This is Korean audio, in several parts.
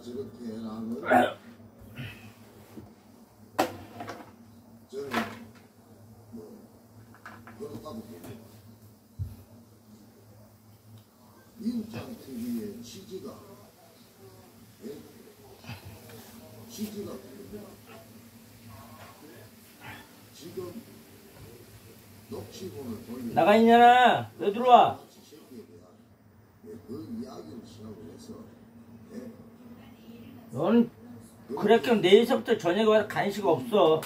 저렇게 해라는 저는 뭐 그렇다고 봅니다. 이웃장 TV의 취지가 취지가 지금 녹취본을 돌려 나가 있냐나? 왜 들어와? 그 이야기를 시작을 해서 넌 그렇게 내일서부터 저녁에 와서 간식 없어.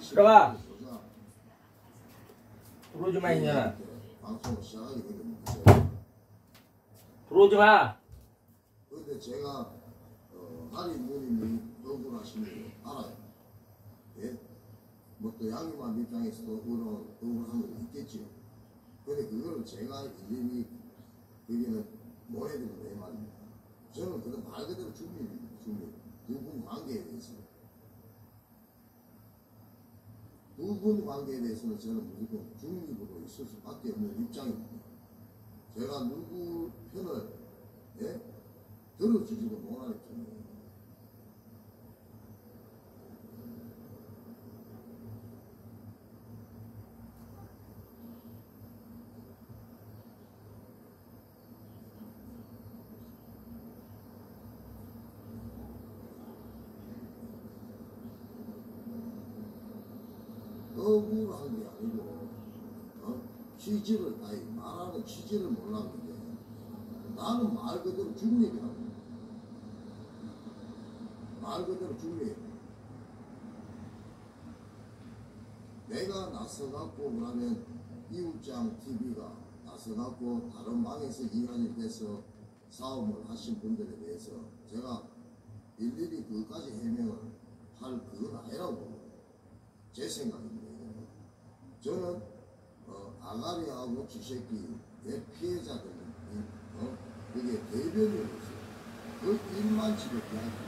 들어가. 들어오지 마 있냐나. 방송을 시작하게 되거든요. 들어오지 마. 근데 제가 할인 누님이 억울하신 걸 알아요. 예? 뭐 또 양이만 입장에서도 억울한 건 있겠지요. 근데 그거를 제가 일일이 여기는 뭐해드는 왜 말입니까? 저는 그런 말 그대로 중립입니다. 중립. 두 분 관계에 대해서. 두 분 관계에 대해서는 저는 무조건 중립으로 있을 수밖에 없는 입장입니다. 제가 누구 편을 들어주지도 못할 입장이에요. 억울한 게 아니고 취지를 아니 말하는 취지를 몰랐는데 나는 말 그대로 중립이라고 말 그대로 중립. 내가 나서갖고 그러면 이웃장 TV가 나서갖고 다른 방에서 이관이 돼서 싸움을 하신 분들에 대해서 제가 일일이 그것까지 해명을 할 그건 아니라고 제 생각입니다. 저는 아가리하고 쥐새끼의 피해자들이 그게 대변이로서 그 일만 지적해야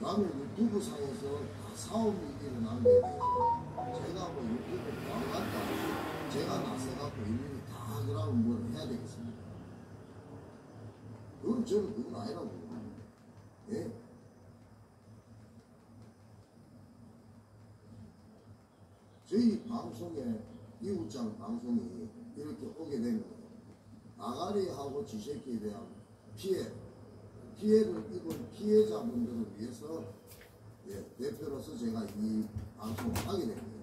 다음에 유튜브 상에서 다 싸움이 일어나는 거에 대해서 제가 뭐 유튜브 광고한다고 제가 나서갖고 일일이 다 그러면 뭘 해야 되겠습니까? 그건 저는 그건 아니라고 봅니다. 예? 저희 방송에 이웃장 방송이 이렇게 오게 되면 아가리하고 쥐새끼에 대한 피해를 입은 피해자분들을 위해서 대표로서 제가 이 방송을 하게 됩니다.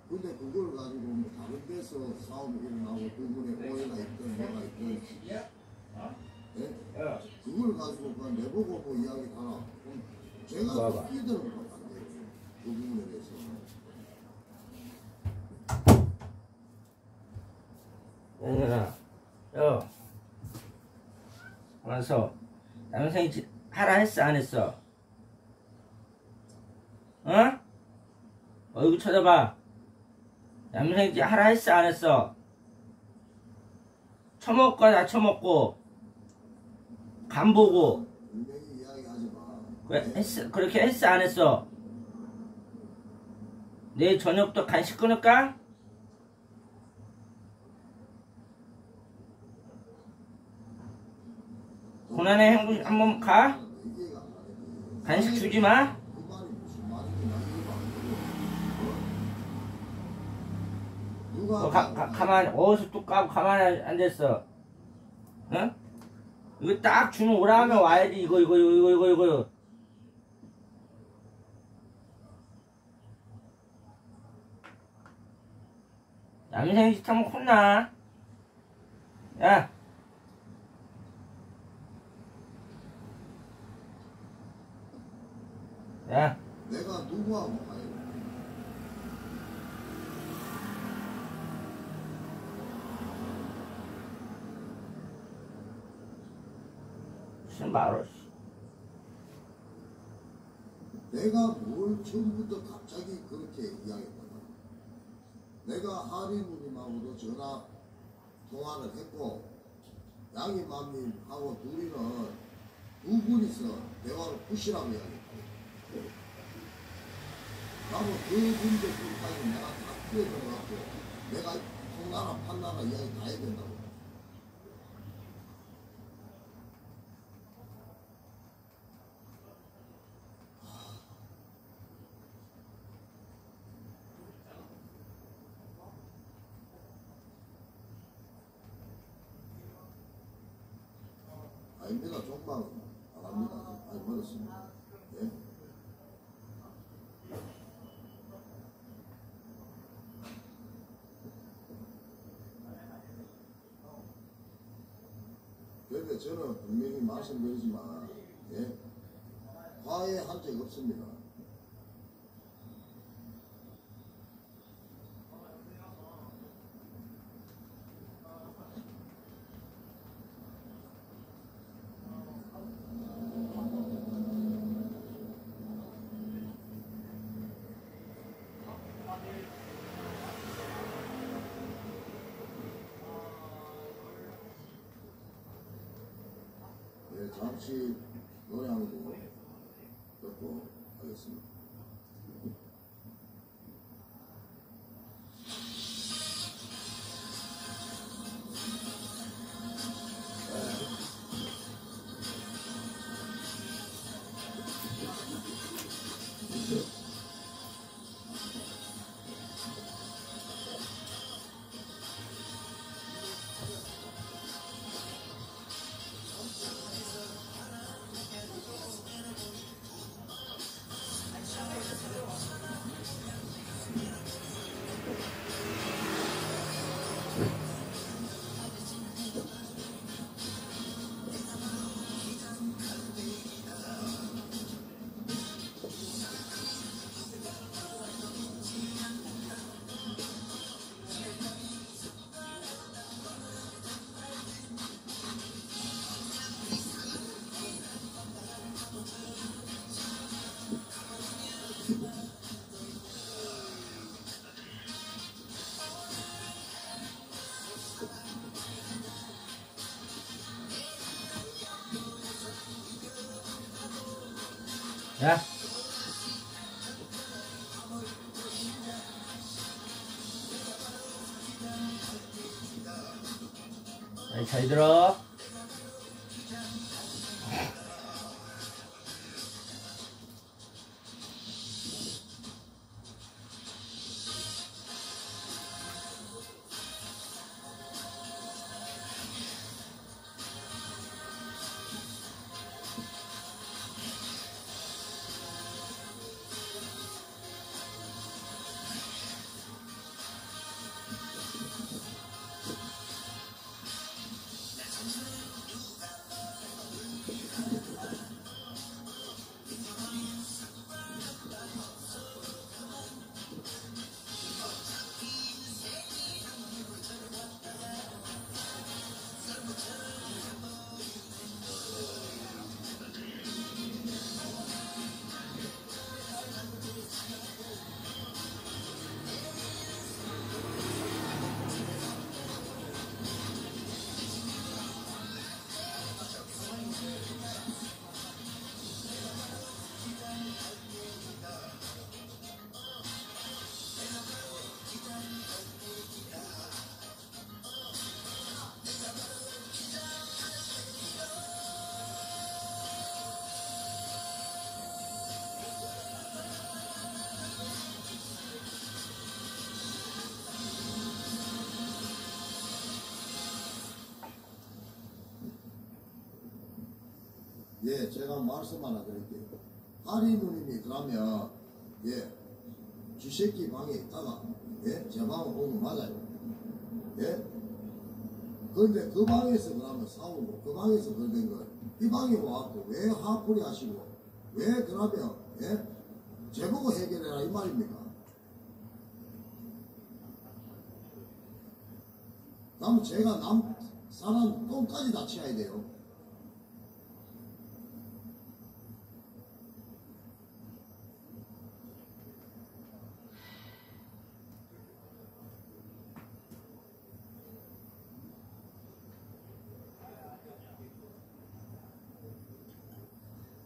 근데 그걸 가지고 뭐 다른 데서 싸움이 일어나고 그분의 오해가 있든 뭐가 있든 그걸 가지고 그냥 내보고 뭐 이야기 하나 제가 끼드는 것 같아요. 그 부분에 대해서. 영현아, 와서 남생이 하라 했어 안 했어? 어? 얼굴 쳐다봐. 남생이 하라 했어 안 했어? 처먹고 다 처먹고 간 보고 왜 했어? 그렇게 했어 안 했어? 내일 저녁부터 간식 끊을까? 고난의 행복 한번 가? 간식 주지 마? 가만히 어디서 뚝 까고 가만히 앉았어? 응? 이거 딱 주면 오라 하면 와야지. 이거. 남생이 짓 하면 혼나. 야. 야. 내가 누구하고 가요? 무슨 말을. 내가 뭘 처음부터 갑자기 그렇게 이야기했단 말이야. 내가 하리누님하고도 전화 통화를 했고 양이맘님하고 둘이는 두 분이서 대화를 푸시라고 이야기했고 나도 그 문제까지 내가 다 풀어줘갖고 내가 송나라 판나라 이야기 다 해야 된다고. 아닙니다. 종방 안 합니다. 아니, 버렸습니다. 예? 그런데 저는 분명히 말씀드리지만, 예? 화해한 적 없습니다. 예, 잠시 노래 한 곡 듣고 하겠습니다. 야. 잘 들어. 예, 제가 말씀 하나 드릴게요. 하리누님이 그러면, 예, 쥐새끼 방에 있다가, 예, 제 방에 오면 맞아요. 예? 그런데 그 방에서 그러면 싸우고, 그 방에서 걸린 걸, 이 방에 와갖고 왜 화풀이 하시고, 왜 그러면, 예? 제보고 해결해라, 이 말입니까? 그럼 제가 남, 사람 똥까지 다 치워야 돼요.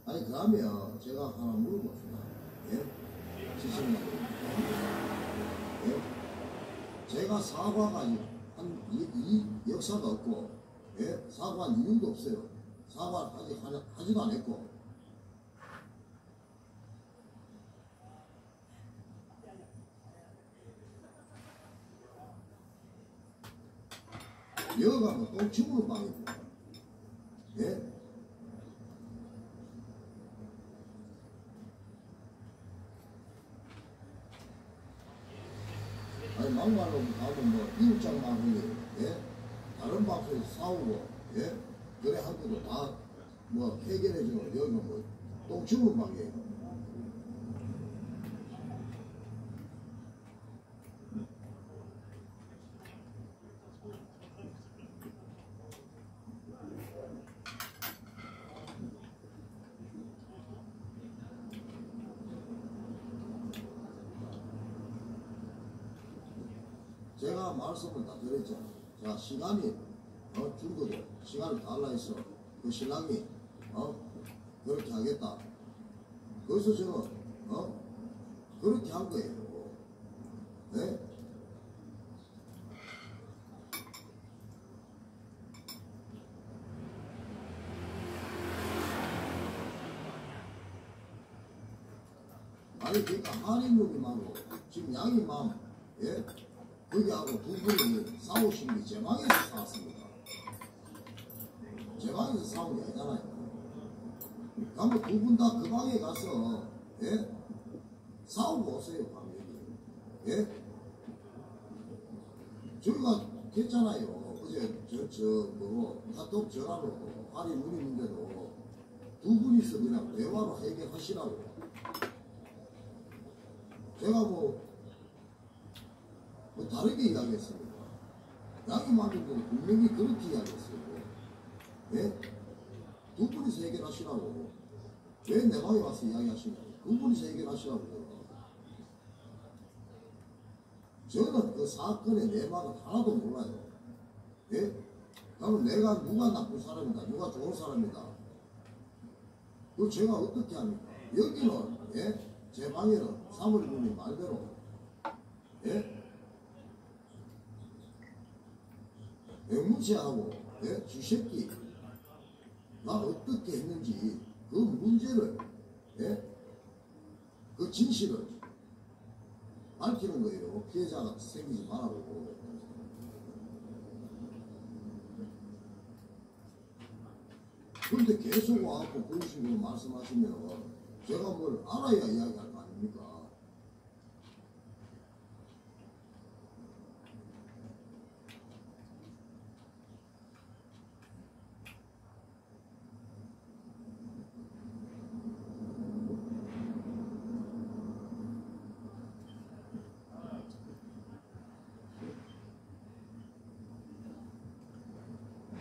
아니 그러면 제가 하나 물어봅시다. 예? 지식만 제가 사과가 이 역사가 없고, 예? 사과한 이유도 없어요. 사과를 아직 하지도 안 했고. 여기가 뭐 똥치우는 방입니다. 예? 아니 막말로 가면 뭐 이웃장 방송이 예? 다른 방송에서 싸우고 예? 그래 하고도 다 뭐 해결해주는 여기가 뭐 똥치우는 방이에요. 제가 말씀을 다 드렸잖아. 자, 시간이 중국에 시간이 달라있어. 그 신랑이 그렇게 하겠다. 그래서 저는 그렇게 한 거예요. 네? 아니 그러니까 한인누님하고 지금 양이맘 예? 거기하고 두 분이 싸우신 게 제 방에서 싸웠습니다. 제 방에서 싸운 게 아니잖아요. 그러면 두 분 다 그 방에 가서 예? 싸우고 오세요. 방에. 예? 저희가 했잖아요. 어제 카톡 전화로 한인 누님인데도 두 분이서 그냥 대화로 해결하시라고. 제가 뭐 다르게 이야기했습니다. 양이맘님들은 분명히 그렇게 이야기했어요. 예? 두 분이서 해결하시라고. 왜 내 방에 와서 이야기하시냐고. 두 분이서 해결하시라고. 저는 그 사건의 내막은 하나도 몰라요. 예? 그러면 내가 누가 나쁜 사람이다, 누가 좋은 사람이다. 그걸 제가 어떻게 합니까? 여기는 예? 제 방에는 사모님이 말대로 예? 맹무새하고 예? 쥐새끼 나 어떻게 했는지 그 문제를 예? 그 진실을 밝히는 거예요. 피해자가 생기지 말라고. 그런데 계속 와갖고 그런 식으로 말씀하시면 제가 뭘 알아야 이야기할 거 아닙니까?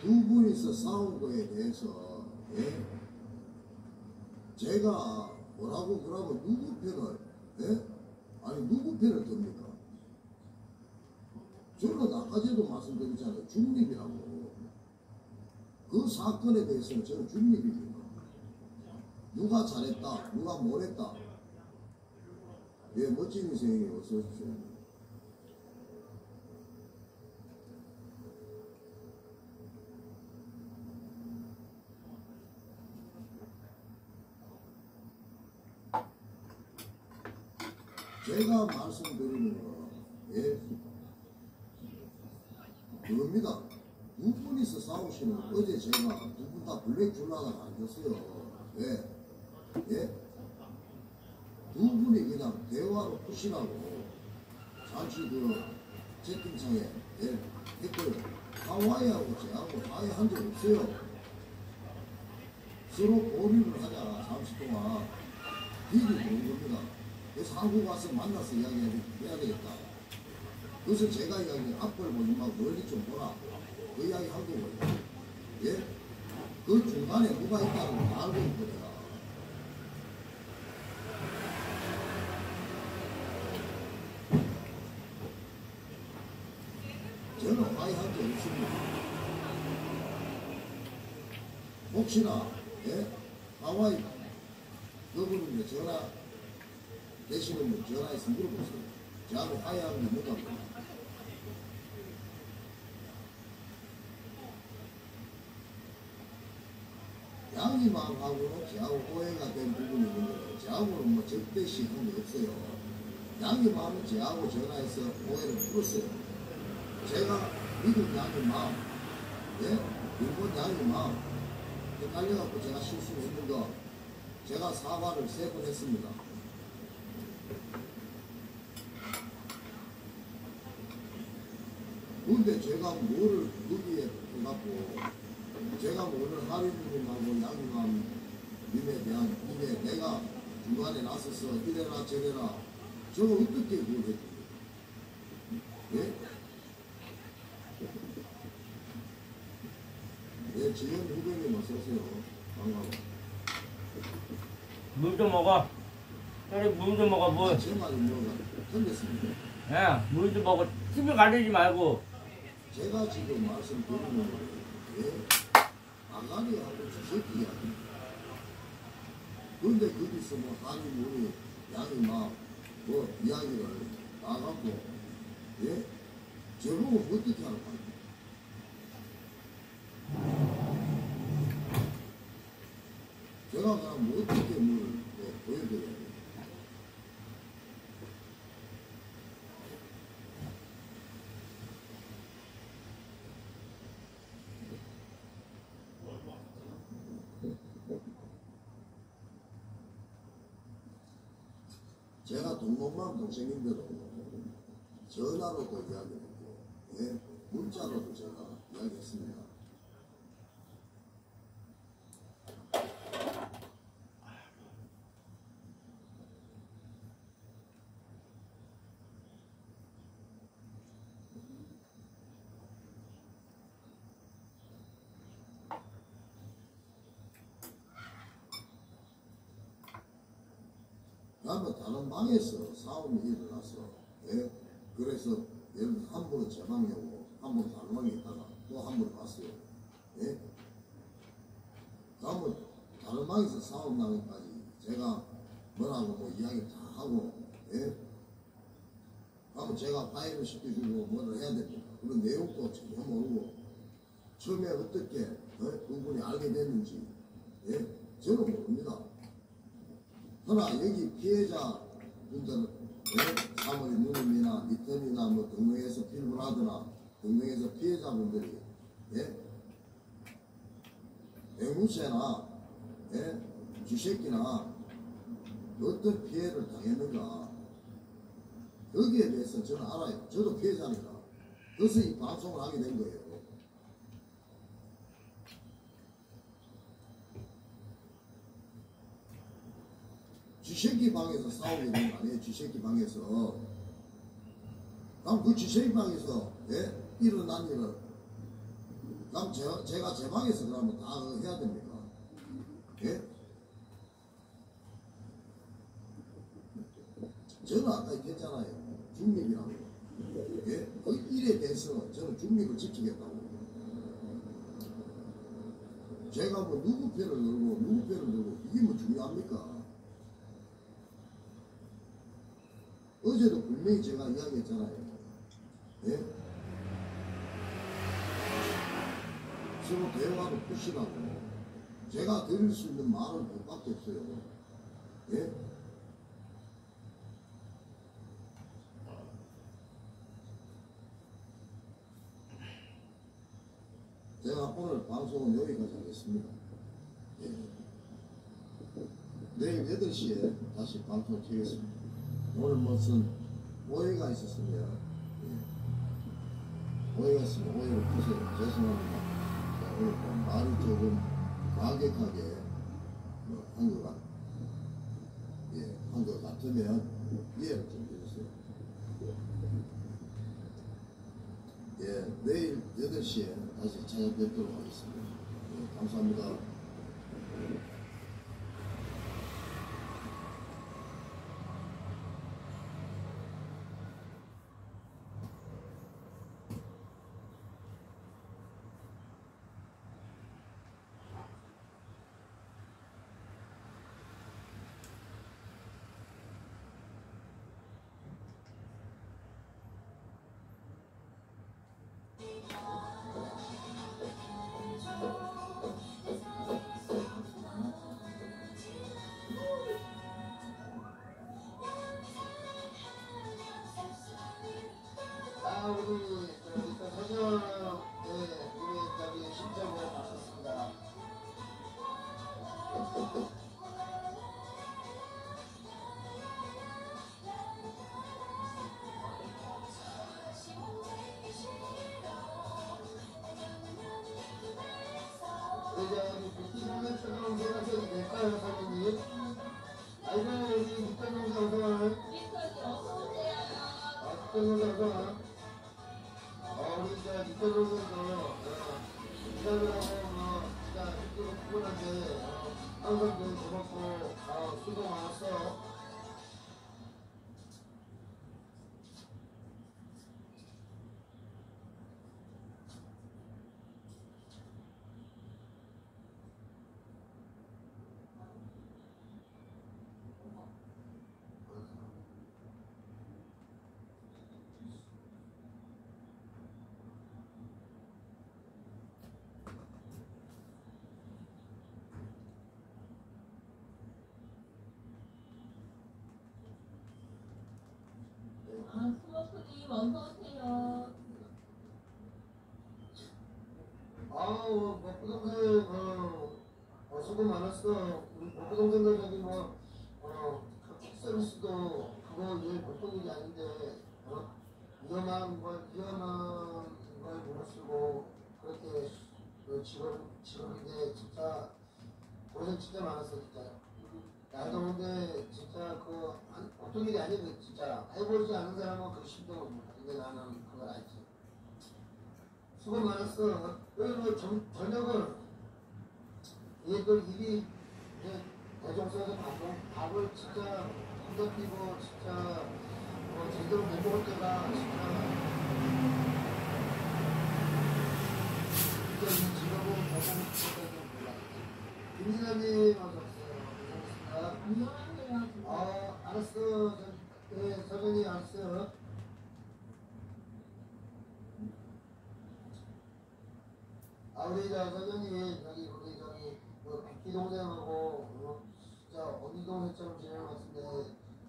두 분이서 싸운 거에 대해서 예? 제가 뭐라고 그러면 누구 편을 예? 아니 누구 편을 듭니까? 저는 아까 전에도 말씀드렸잖아요. 중립이라고. 그 사건에 대해서는 저는 중립입니다. 누가 잘했다 누가 못했다. 예, 멋진 인생이 어서 오십시오. 제가 말씀드리는 거, 예, 그겁니다. 두 분이서 싸우시는, 어제 제가 두 분 다 블랙 줄라다가 앉았어요. 왜? 예? 두 분이 그냥 대화로 푸시라고, 잠시 그 채팅창에, 예, 댓글, 하와이하고 제하고 화해한 적 없어요. 서로 고리를 하자, 잠시 동안. 딜이 좋은 겁니다. 그래서 한국 와서 만나서 이야기해야 되겠다. 그래서 제가 이야기 앞을 보지 말고 멀리 좀 보라. 그 이야기 한 거고요. 예? 그 중간에 누가 있다는 걸 다 알고 있거든요. 저는 화해한 게 없습니다. 혹시나 예? 하와이 그분인데 전화 되시는 분 전화해서 물어보세요. 저하고 화해한 게 뭔가. 양이맘하고는 저하고 오해가 된 부분이 있는 거예요. 저하고는 뭐 적대시 한 게 없어요. 양이맘은 저하고 전화해서 오해를 풀었어요. 제가 미국 양이맘, 예? 일본 양이맘 헷갈려갖고 제가 실수했는 거 제가 사과를 3번 했습니다. 근데 제가 뭐를 거기에 해갖고 제가 뭐 오늘 하리님하고 양이맘님에 대한 이게 내가 중간에 나서서 이래라 저래라 저거 어떻게 그걸 해줘? 예? 예, 지현 후배님 어서오세요. 반가워. 물 좀 먹어. 빨리 물 좀 먹어, 물. 제 말이 뭐가 틀렸습니다. 야, 물 좀 먹어. TV 가리지 말고. 제가 지금 말씀드리는 거예요. 예? 아가리하고 주새끼야. 그런데 거기서 뭐 한이 양이 막 뭐 이야기를 나가고 예? 저보고 어떻게 하는 거야? 제가 그럼 뭐 어떻게 뭘 보여드려야 돼? 제가 동목맘 동생님들은 전화로도 이야기했고, 예? 문자로도 제가 이야기했습니다. 다음에 다른 방에서 싸움이 일어나서, 예? 그래서 예를 들어 한 분은 제 방에 오고, 한 분은 다른 방에 있다가 또 한 분을 봤어요. 예? 다음은 다른 방에서 싸움 나기까지 제가 뭐라고 뭐 이야기 다 하고, 예? 다음은 제가 파일을 시켜주고 뭐를 해야 됩니다. 그런 내용도 전혀 모르고, 처음에 어떻게, 그분이 알게 됐는지, 예? 저는 모릅니다. 그러나 여기 피해자 분들은 사모의 누님이나 리턴이나 뭐 등등에서 필브라드나 등등에서 피해자분들이 앵무새나 쥐새끼나 어떤 피해를 당했는가 거기에 대해서 저는 알아요. 저도 피해자니까. 그래서 이 방송을 하게 된 거예요. 쥐새끼 방에서 싸우게 된 거 아니에요? 쥐새끼 방에서. 그럼 그 쥐새끼 방에서 일어난 일을 그럼 제가 제 방에서 그러면 다 해야 됩니까? 예? 저는 아까 얘기했잖아요. 중립이라고. 예? 그 일에 대해서 저는 중립을 지키겠다고. 제가 뭐 누구 편을 들고 누구 편을 들고 이게 뭐 중요합니까? 어제도 분명히 제가 이야기했잖아요. 예? 서로 대화로 푸시라고. 제가 드릴 수 있는 말은 그것밖에 없어요. 예? 제가 오늘 방송은 여기까지 하겠습니다. 예. 내일 8시에 다시 방송 켜겠습니다. 오늘 무슨 오해가 있었으면 오해가 있으면 오해를 푸세요. 죄송합니다. 오늘 말이 조금 과격하게 한 것 같으면 이해를 좀 해주세요. 예, 내일 8시에 다시 찾아뵙도록 하겠습니다. 예, 감사합니다. 우리 서준 우리 저기 신청을 받았습니다. 우리 비키는 처럼 생각해도 될까요, 사장님? 아이고 우리 밑단동생 어서와. 밑단동생 어서와. 우리 진짜 밑단동생도 일하느라고 진짜 힘들고 피곤한데 항상 늘 고맙고 수고 많았어. 스모크님 어서오세요. 먹부동생 수고 많았어. 먹부동생들 저기 서비스도 그거 일 보통 일이 아닌데 위험한 걸 무릅쓰고 그렇게 직업인데 진짜 고생 진짜 많았어 진짜. 나도 근데 진짜 보통 일이 아니거든 진짜. 해보지 않은 사람은 그 힘든 거 몰라. 근데 나는 그걸 알지. 수고 많았어. 그리고 저녁을 이게 또 일이 대종사에서 밥을 진짜 힘들고 진짜 제대로 못 먹을 때가 진짜 이 직업을 보고 싶을 때는 몰라. 김진아님 어서 오세요. 안녕하세요. 알았어. 서준이 알았어. 우리 서준이 우리 백기 동생하고 진짜 언니 동생처럼 지내는 것 같은데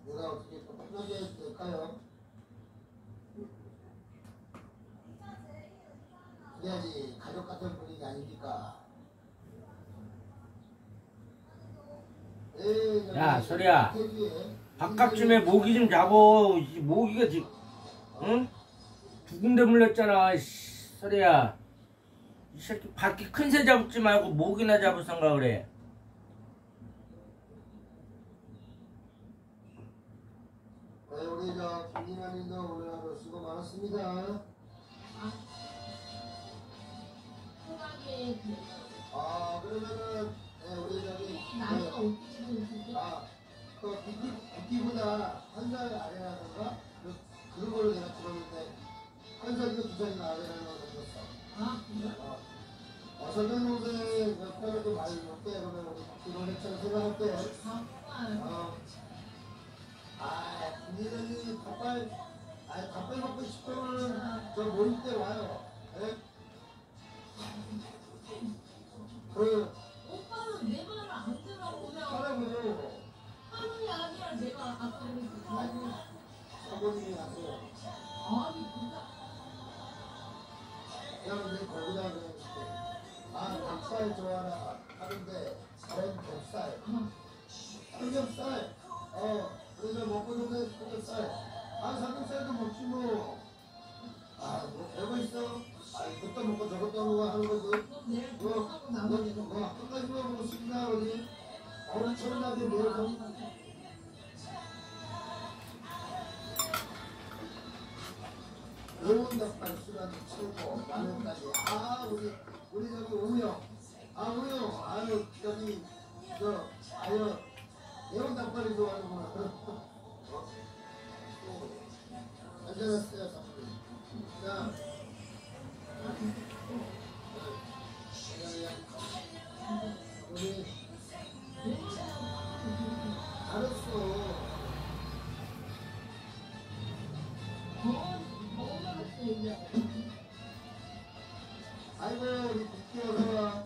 내가 어떻게 또 편하게 될까요? 그래야지 가족 같은 분위기 아닙니까? 야, 소리야. 바깥쯤에 모기 좀 잡어. 이 모기가 지금, 응? 두 군데 물렸잖아. 소리야. 이 새끼 밖에 큰 새 잡지 말고 모기나 잡을선가 그래. 우리 김진아님도 오늘 하루 수고 많았습니다. 소감이 그러면은 우리 나이가 어떻게 되는지. 그 빗기보다 한 살 아래라던가 그런 걸로 내가 들었는데 한 살이고 두 살이나 아래라는 걸 들었어. 그래? 서준 동생 편에도 많이 먹게 그러면 우리 기동생처럼 생각할 때 김진아님 닭발 먹고 싶으면 저 모임 때 와요. 예? 오빠는 내 말을 안 들어보면 하라고요. 하는 게 아니라 내가 아까 그랬지. 사모님이 하세요. 아니 진짜. 그냥 내 거기다 그냥 닭살 좋아하나 하는데 전 닭살 삼겹살 그래서 먹고 도는 삼겹살 삼겹살도 먹지 뭐 별거 있어 이것도 먹고 저것도 먹고 하는 거지 너 내일 하고 나머지 한 가지만 먹고 싶나 어디 오늘처럼 나한테 내일 매운 닭발 술안주 최고 라면까지 우리 저기 우영 우영 저기 매운 닭발이 좋아하는구나 안녕하세요 자 우리 알았어 아이고 우리 국기 어서와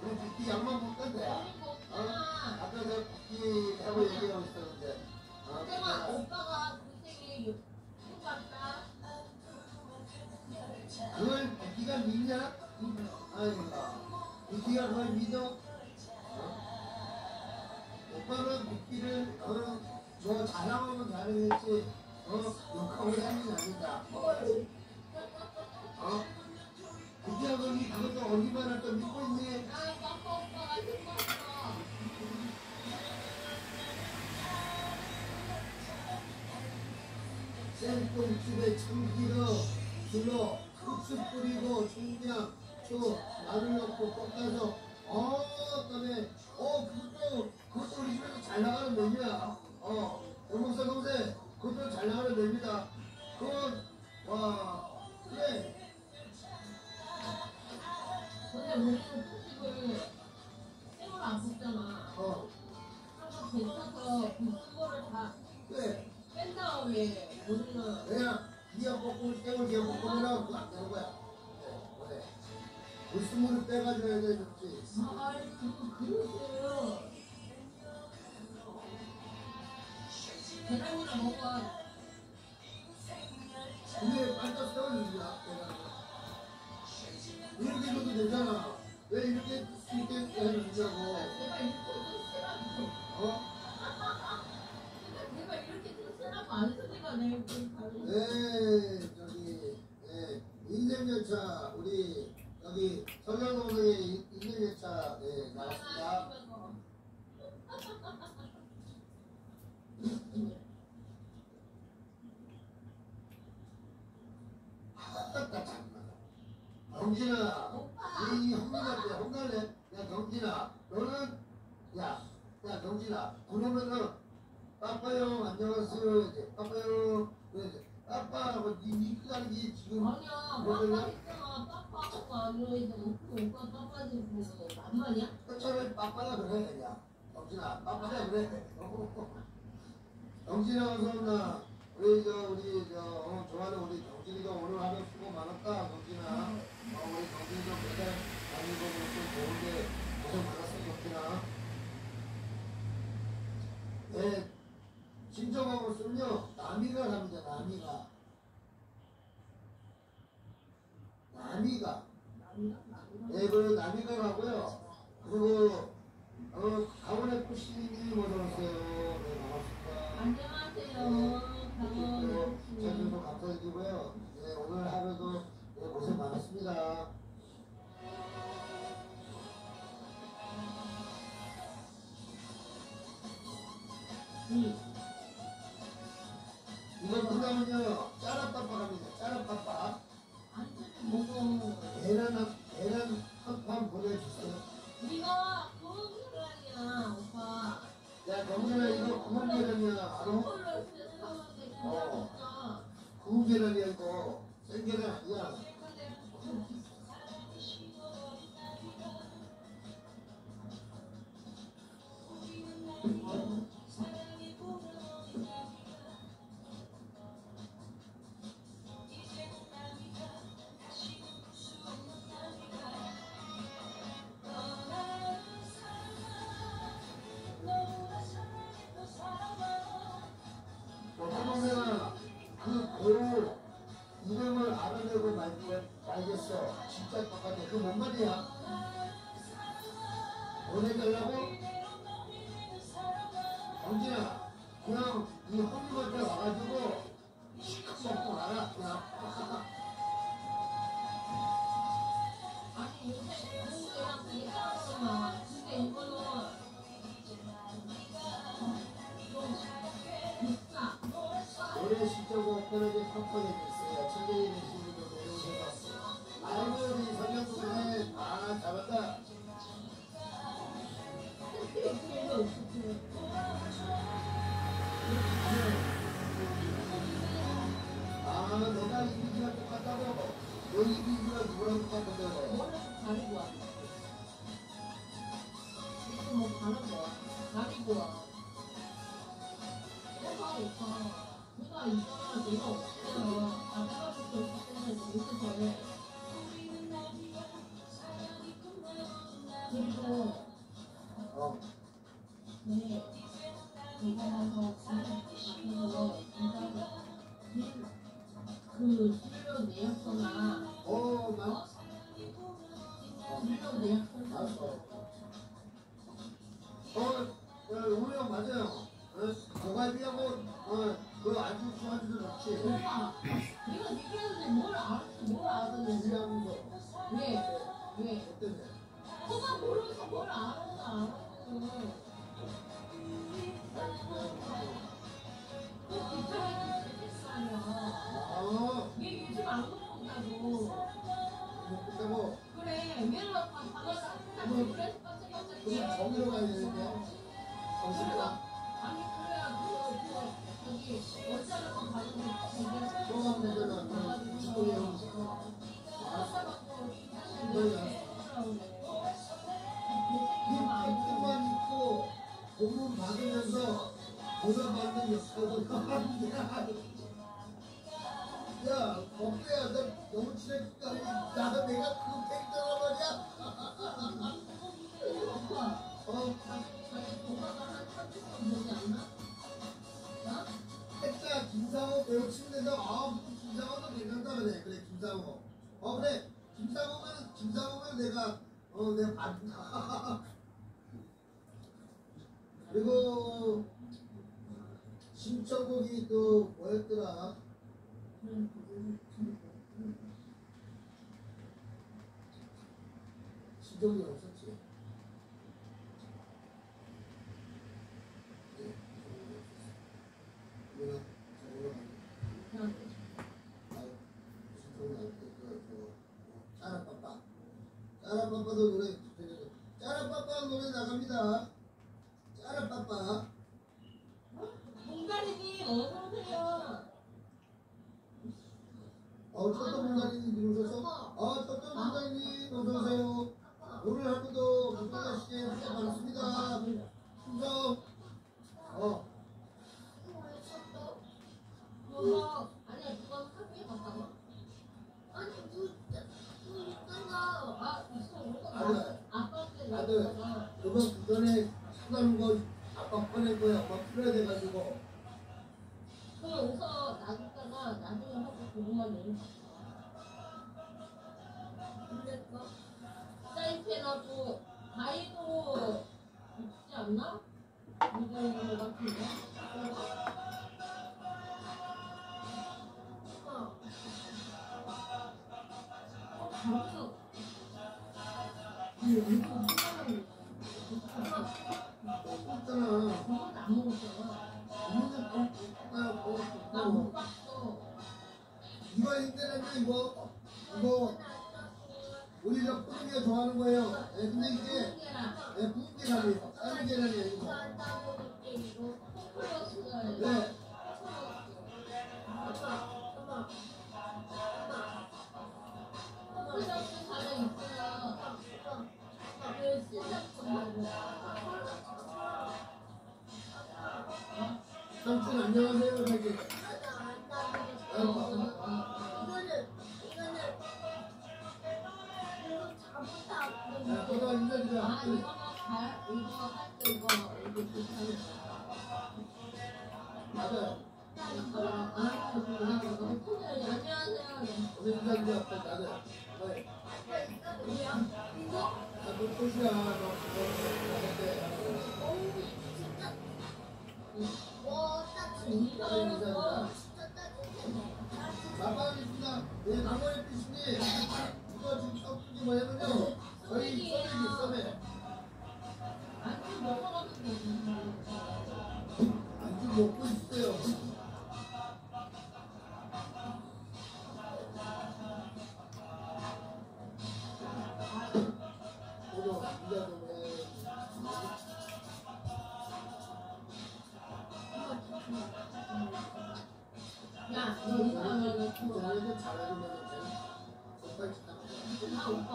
우리 국기 양만 먹던데 아까 내가 국기 하고 얘기하고 있었는데 오빠가 고생이 육 같다. 미끼가 믿냐? 아이가 미끼가 그걸 믿어? 오빠는 미끼를 너 자랑하면 잘하겠지. 욕하고 다니지 않는다. 미끼가 그것도 얼마나 또 믿고 있니? 생똥집에 참기름 둘러 흑수 뿌리고 청량 초 마늘 넣고 볶아서 그다음에 그것도 우리 집에서 잘 나가는 메뉴야. 영목사 동생 그것도 잘 나가는 메뉴다. 그건 와 그래. 근데 우리는 소식을 생으로 안 굽잖아. 항상 데쳐서 굽는 거를 다 그래. 뺀 다음에 우리는 그냥 기어 볶고 땡을 기어 볶으면 그거 안 되는 거야. 그래. 불순물을 빼가지고 해야 좋지. 그릇을 계란이랑 먹어. 근데 반짝 세워주냐? 이렇게 줘도 되잖아. 왜 이렇게 해주냐고. 내가 이렇게 쓰라고. 내가 이렇게 쓰라고 안 쓰니까 내가 바로. 네, 저기, 인생열차, 우리, 여기, 서경동생의 인생열차, 나왔습니다. 경진아, 이 형님한테 혼날래? 야, 경진아, 너는, 야, 경진아, 그러면은, 빠빠형, 안녕하세요. 이제, 빠빠형, 빠빠하고, 니가는 게 지금, 아니야, 빠빠 있잖아. 빠빠하고 아니오이도 오빠 빠빠지고 만만이야? 차라리 빠빠라 그래, 야. 경진아, 빠빠라 그래. 경진아, 어서오나. 우리 좋아하는 우리 경진이가 오늘 하루 수고 많았다, 경진아. 우리 경진이도 매달 다니고 좀 좋은데 고생 많았어, 경진아. 네, 신청하고 있으면요, 남이가 갑니다, 남이가. 네, 그 남이가 가고요. 그리고, 강원의 꽃씨님 어서오세요. 네, 반갑습니다. 안녕하세요. 강원 저희도 감사드리고요. 네, 오늘 하루도 고생 많았습니다. 이거 끝나면요, 짜라빠빠 갑니다. 짜라빠빠. 계란 한 판 보내주세요. 이거 구운 계란이야, 오빠. 야, 경준아, 이거 구운 계란이야. 알아? 콜로 사왔는데 그냥 진짜. 구운 계란이야, 이거. 생 계란 아니야. 어쩌면은 그 배우 이름을 알아내고 말겠어. 진짜 똑같아. 그 뭔 말이야? 보내달라고? 경진아, 그냥 이 형님한테 와가지고 시컷 먹고 가라. 그냥. 아니, 요새 구운 계란 되게 싸구나. 근데 이거는 비싸. 노래 시작하고 편하게 팍팍하게 됐어요. 천재인 신부도 노래오셔서. 아이고, 우리 성경부에 잘한다. 내가 이미지가 똑같다고? 너 이미지가 누구랑 똑같다고? 원래 가리고 와. 이거 뭐 가는 거야? 가리고 와. 오빠. 내가 있잖아. 내가 없어요. 내가 붙어 있기 때문에 이렇게 전에. 그리고 네. 이거 가서 그래서 그 수료 내역서나 난 아주 좋지. 오빠, 내가 얘기하는데 뭘 알았어? 뭘 알았는데? 이라면서 왜? 어땠네? 오빠 모르면서 뭘 알았어? 너 비타민 있을 아니야. 아, 얘 요즘 안 먹는다고. 먹겠다고. 그래, 얘는 방금 그래서 깜짝깜짝 그럼 정리로 가야 되는데. 정신이다. 아니 그래야 저기 원자를 건 가지고 소감 내려면 직원이 형이서. 만 있고 공문 받으면서 보상받는 역할도 야, 범죄야, 너 너무 친해졌다. 나가 내가 그 캐릭터란 말이야. 했다, 김상호 배우 치면 된다. 김상호도 괜찮다 그래. 그래, 김상호. 그래, 김상호면 내가 내가 받는다. 그리고 신청곡이 또 뭐였더라? 신청곡이 없었지. 짜라빠빠도 노래 짜라빠빠 노래 나갑니다. 짜라빠빠. 공가리님 어서오세요. 첫돈 문가리님 들어오셔서 첫돈 문가리님 어서오세요. 오늘 하루도 문가리씨께 반갑습니다. 충성. 누가 아니야 누가 학교에 갔다고? 아니 아들, 아빠한테 아들, 그거 그 전에 사다는 거 아빠 꺼낼 거야. 아빠 풀어야 돼가지고. 그 여기서 놔뒀다가 나중에 하고 고구마 내리고 그랬어? 사이펜하고 가위도 있지 않나? 이거 같은데? 이거 힘들었는데 이거 우리 저 푸른게 좋아하는 거예요. 근데 이게 푸른 계란이에요. 다른 계란이에요. 이거. 네. 삼촌 안녕하세요. 저기. 인사드려. 맞아요. 오늘 인사드려. 나는. 너 꽃이야. 너 마파하겠습니다. 네, 강원의 피시님 이거 지금 떡볶이 뭐냐면요 저희 썸에 안주 먹고 있어요. 저도 이자동에 야, 너 이상하면 저녁에 잘해주면 오빠.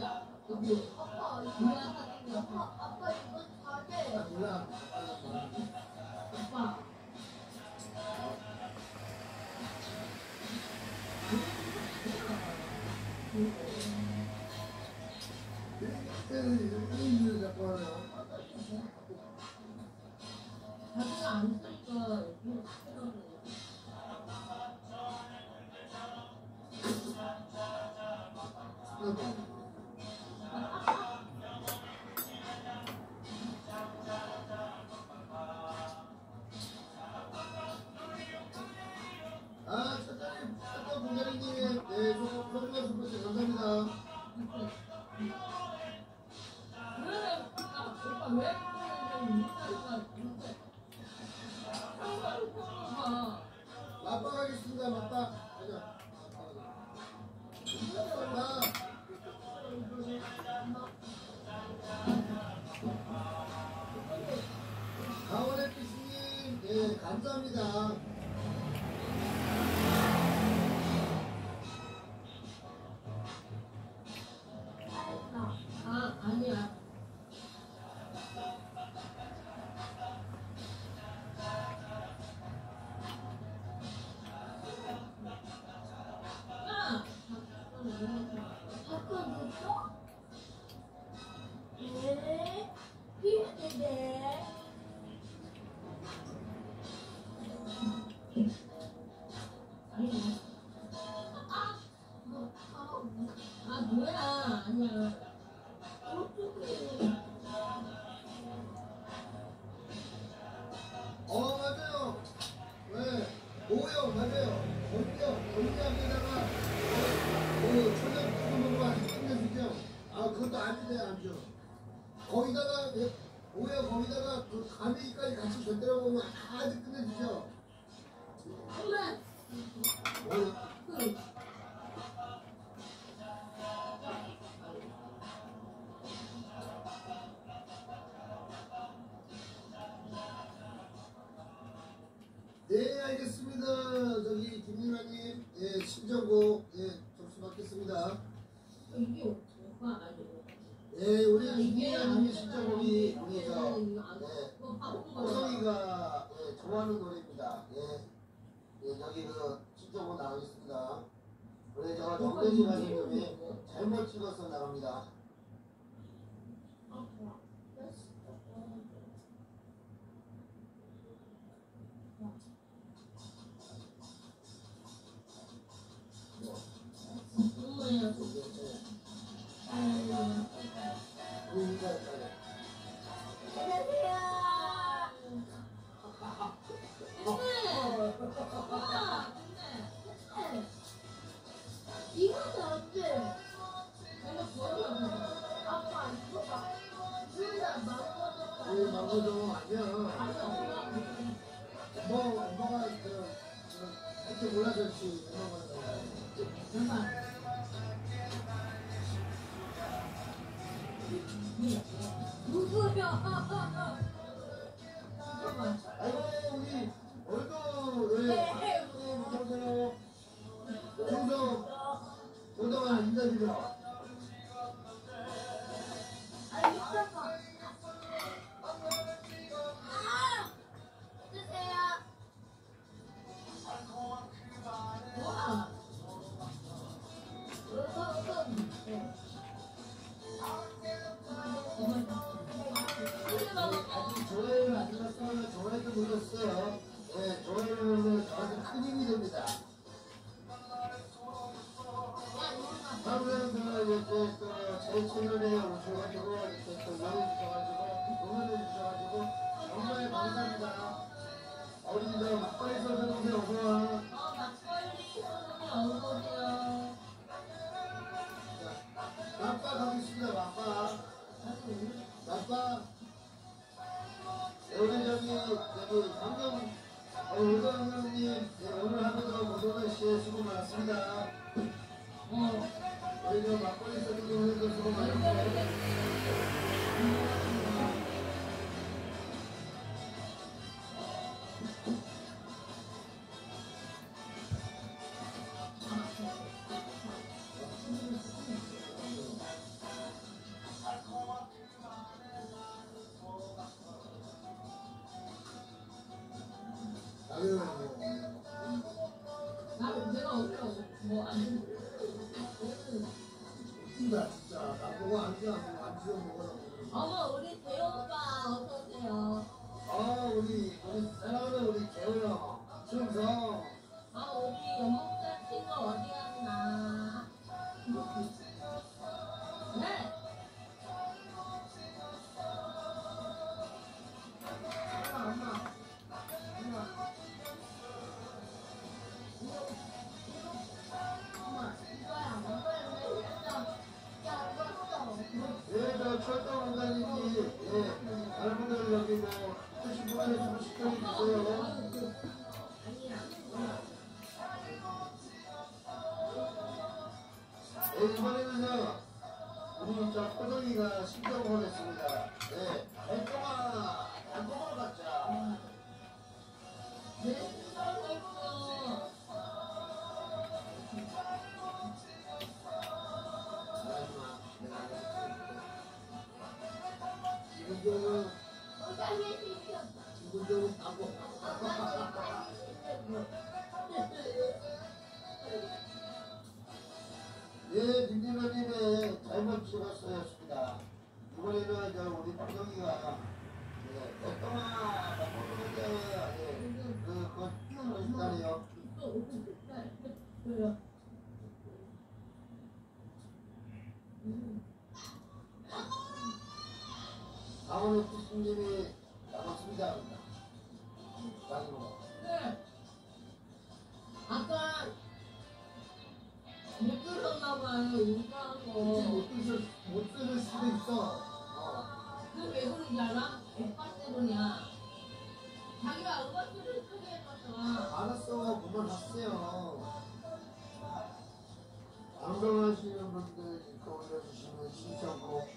야, 여기. 아빠, 이거 잘해. 몰라. 오빠. 일을 자꾸 하네요. 자기가 안 쓰니까 이거 아 뭐야 아니야. 맞아요. 네. 오요 맞아요. 거기다가 초장 찍어 먹으면 아주 끝내주죠. 그것도 안 돼요, 안 줘. 거기다가 오요 거기다가 그 가메기까지 같이 곁들여 먹으면 아주 끝내주죠. 엄마. 네, 알겠습니다. 저기 김민아님, 예, 신정고, 예, 접수 받겠습니다. 이게 오빠 아니고. 예, 우리 김민아님의 신정곡이 우리 저, 바꾸고 호성이가 예, 좋아하는 노래입니다. 예, 예, 여기 그 신정곡 나가겠습니다. 우리 저 정대진 가수님이 잘못 찍어서 나갑니다. 엄마야. 이거는 언제? 내가 보여줘. 아빠 이거 봐. 둘다 망고도. 망고도 아니야. 엄마가 그때 몰라줬지. 엄마. 누구야? 아이고 우리 오늘도 예, 무서워요. 충성 조동아 인사드려. 아직 조회를 안 눌렀으면 조회도 눌렀어요. 네, 조회를 누르면 저한테 큰 힘이 됩니다. 하루는 이렇게 또제 채널에 오셔가지고 이렇게 또 응원해주셔가지고 정말 감사합니다. 우리 저 막걸리 선생님 어서와. 막걸리 선생님 어서오세요. 막바 가겠습니다. 막바. 우리 저기 황경 의장님 오늘 하면서 모든 씨 수고 많았습니다. 우리 저 막걸리 선생님도 수고 많았습니다. 나는 내가 어디서 뭐안 진짜 나보고 안 지워 먹으라고. 어머 우리 대호 오빠 어서 오세요. 우리 사랑하는 우리 개호야 충성. 우리 연봉자 친구 어디 갔나? 네. 엄마. 예, 저 철도 원장님이 여러분들 여기 뭐 하신 분들 좀 시켜주세요. 이번에는요 우리 저 호동이가 신청을 했습니다. 네, 달콤아 갖자. 네, 신청했어. 지금도 하고. 예, 민지마님의 잘못 찍었었습니다. 이번에는 저 우리 호동이가 어떠나 바꾸는데 그거 띄우는 30달이요. 또 50달. 그래요. 강원의 부님이 남았습니다. 마지막으로. 네. 아까 못 들었나봐요. 인사한 거. 못 들을 수도 있어. 그왜 그러지 않아? 오빠 때문이야. 자기가 오빠들을 소개해봤어. 알았어. 그만하세요. 방송하시는 분들 이거 올려주시면 신청곡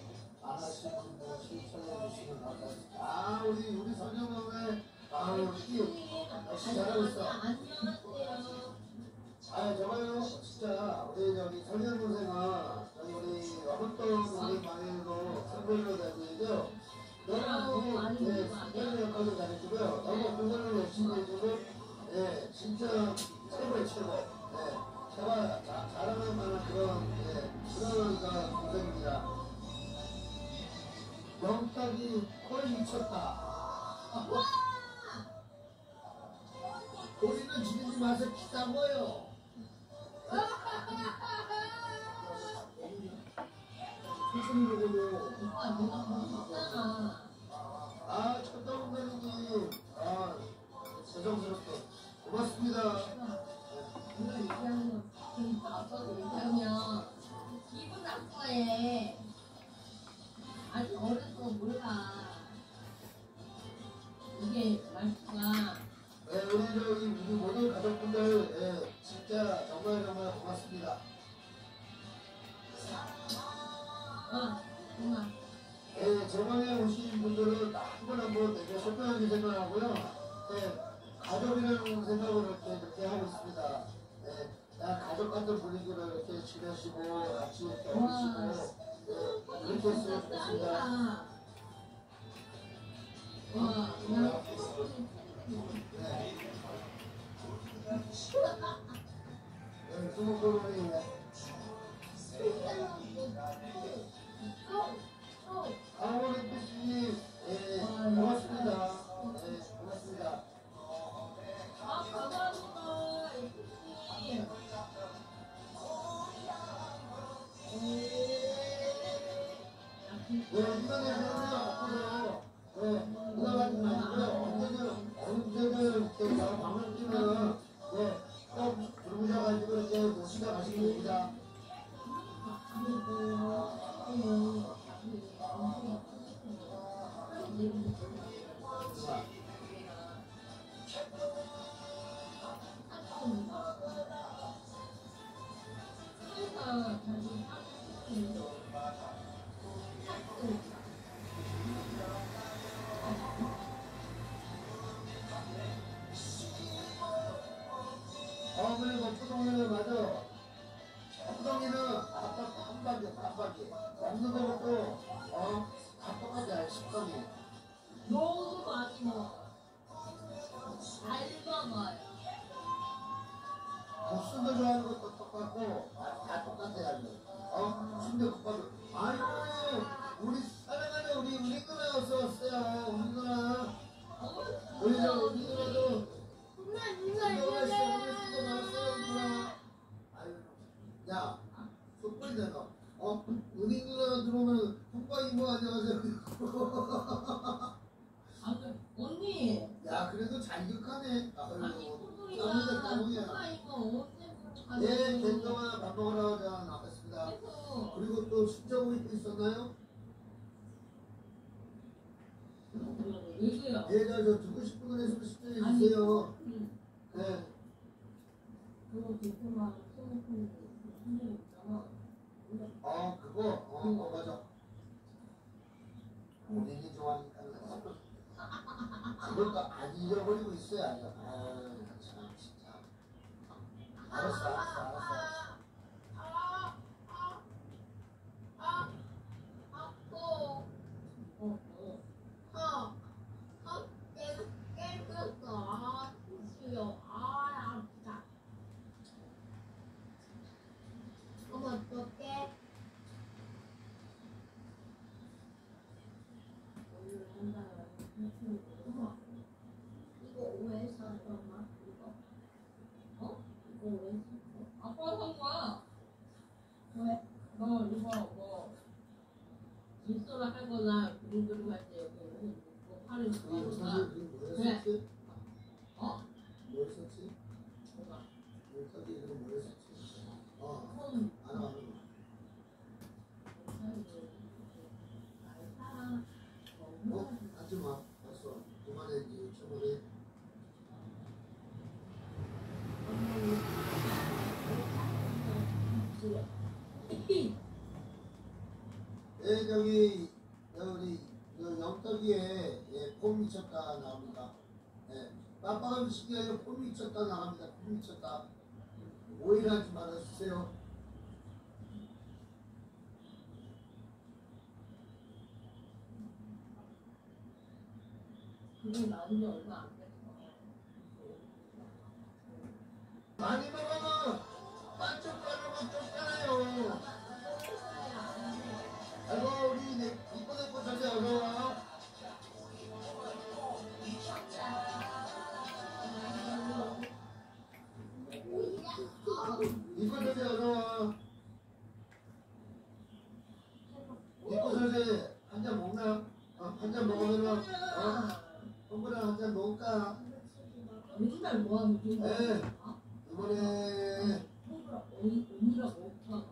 안 하시는 분들 신청해주시면 감사합니다. 아 우리 선영은 우리 역시 잘하고 있어. 안녕하세요. 아 저거요 진짜 우리 저기 선영 선생아 저기 우리 어떤 우리 방에도 선별로 다니죠. 너무 선별 역할도 잘해주고요. 너무 공부를 열심히 해주고 진짜 최고의 최고. 제가 자랑할 만한 그런 동생입니다. 명탁이 콜 미쳤다. 우리는 지르지 마세요. 비싼거요. 천천히 먹어요. 오빠 내가 먹었잖아. 아, 천정선생님. 죄송스럽게. 고맙습니다. 내가 얘기하는 거 그러니까 아빠가 얘기하면 기분 나빠해. 아직 어려서 몰라. 이게 말투가 우리 모든 가족분들, 진짜 정말 고맙습니다. 정말 제 방에 오신 분들은 한번 되게 소중하게 생각하고요. 가족이라는 생각을 이렇게 하고 있습니다. 가족 같은 분위기를 이렇게 지내시고, 같이 이렇게 오시고, 그렇게 했으면 좋겠습니다. 그냥 수목골이 강원의 뜻이 고맙습니다. 고맙습니다. 감사합니다. 이번에는 앞으로 올라가지 마시고요. 언제든 제가 방을 끼면 꼭 부르셔가지고 이렇게 모시다 가시면 됩니다. 어머니 초동이는 맞아. 초동이는 아빠 깜빡이 먹는 것도 다 똑같아. 식감이 너무 많이 먹어. 잘 먹어요. 국수도 좋아하는 것도 똑같고 다 똑같아야 돼. 순대국밥도 아이고 우리 사랑하는 우리 누나 어서 왔어요. 우리 누나 우리 누나도 야, 속벌이잖아. 우리 누나 들어오면 형과 이모 안녕하세요. 언니. 야, 그래도 잘 기억하네. 아니, 소동이야. 예, 겐동아 밥 먹으러 나갔습니다. 그리고 또 신청곡이 또 있었나요? 왜요? 예, 저 듣고 싶은 노래 좀 신청해 주세요. 네. 그거 대표만 써놓고 신경 있잖아. 그거? 맞아. 본인이 좋아하니까. 그것도 안 잊어버리고 있어야죠. 참, 진짜. 알았어. 어떡해? 이거 5에서 얼마? 이거 아빠가 산 거야. 왜? 너 이거 뭐 일소를 하거나 그림그림 할 때 여기 뭐 파는 거 사실 그 그래. 뭐였었지? 어? 뭐였었지? 뭐가? 여기까지 이름 뭐였었지? 손 알아. 하지 마. 됐어. 그만해 이제 처벌해. 예, 저기 우리 영덕이에 예, 폼 미쳤다 나옵니다. 예, 빡빡한 시기에 아니라 폼 미쳤다 나갑니다. 폼 미쳤다. 오해하지 말아주세요. 그게 나온 지 얼마 안 됐어. 많이 먹으면 반쪽가루가 쫓잖아요. 아이고 우리 이쁜 애꽃 자제 어서와. 이쁜 자제 어서와. 이쁜 자제 한 잔 먹나? 한 잔 먹으면은 형부랑 한 잔 먹을까? 맨날 뭐하는 거야? 네. 이번에 오늘하고 오빠.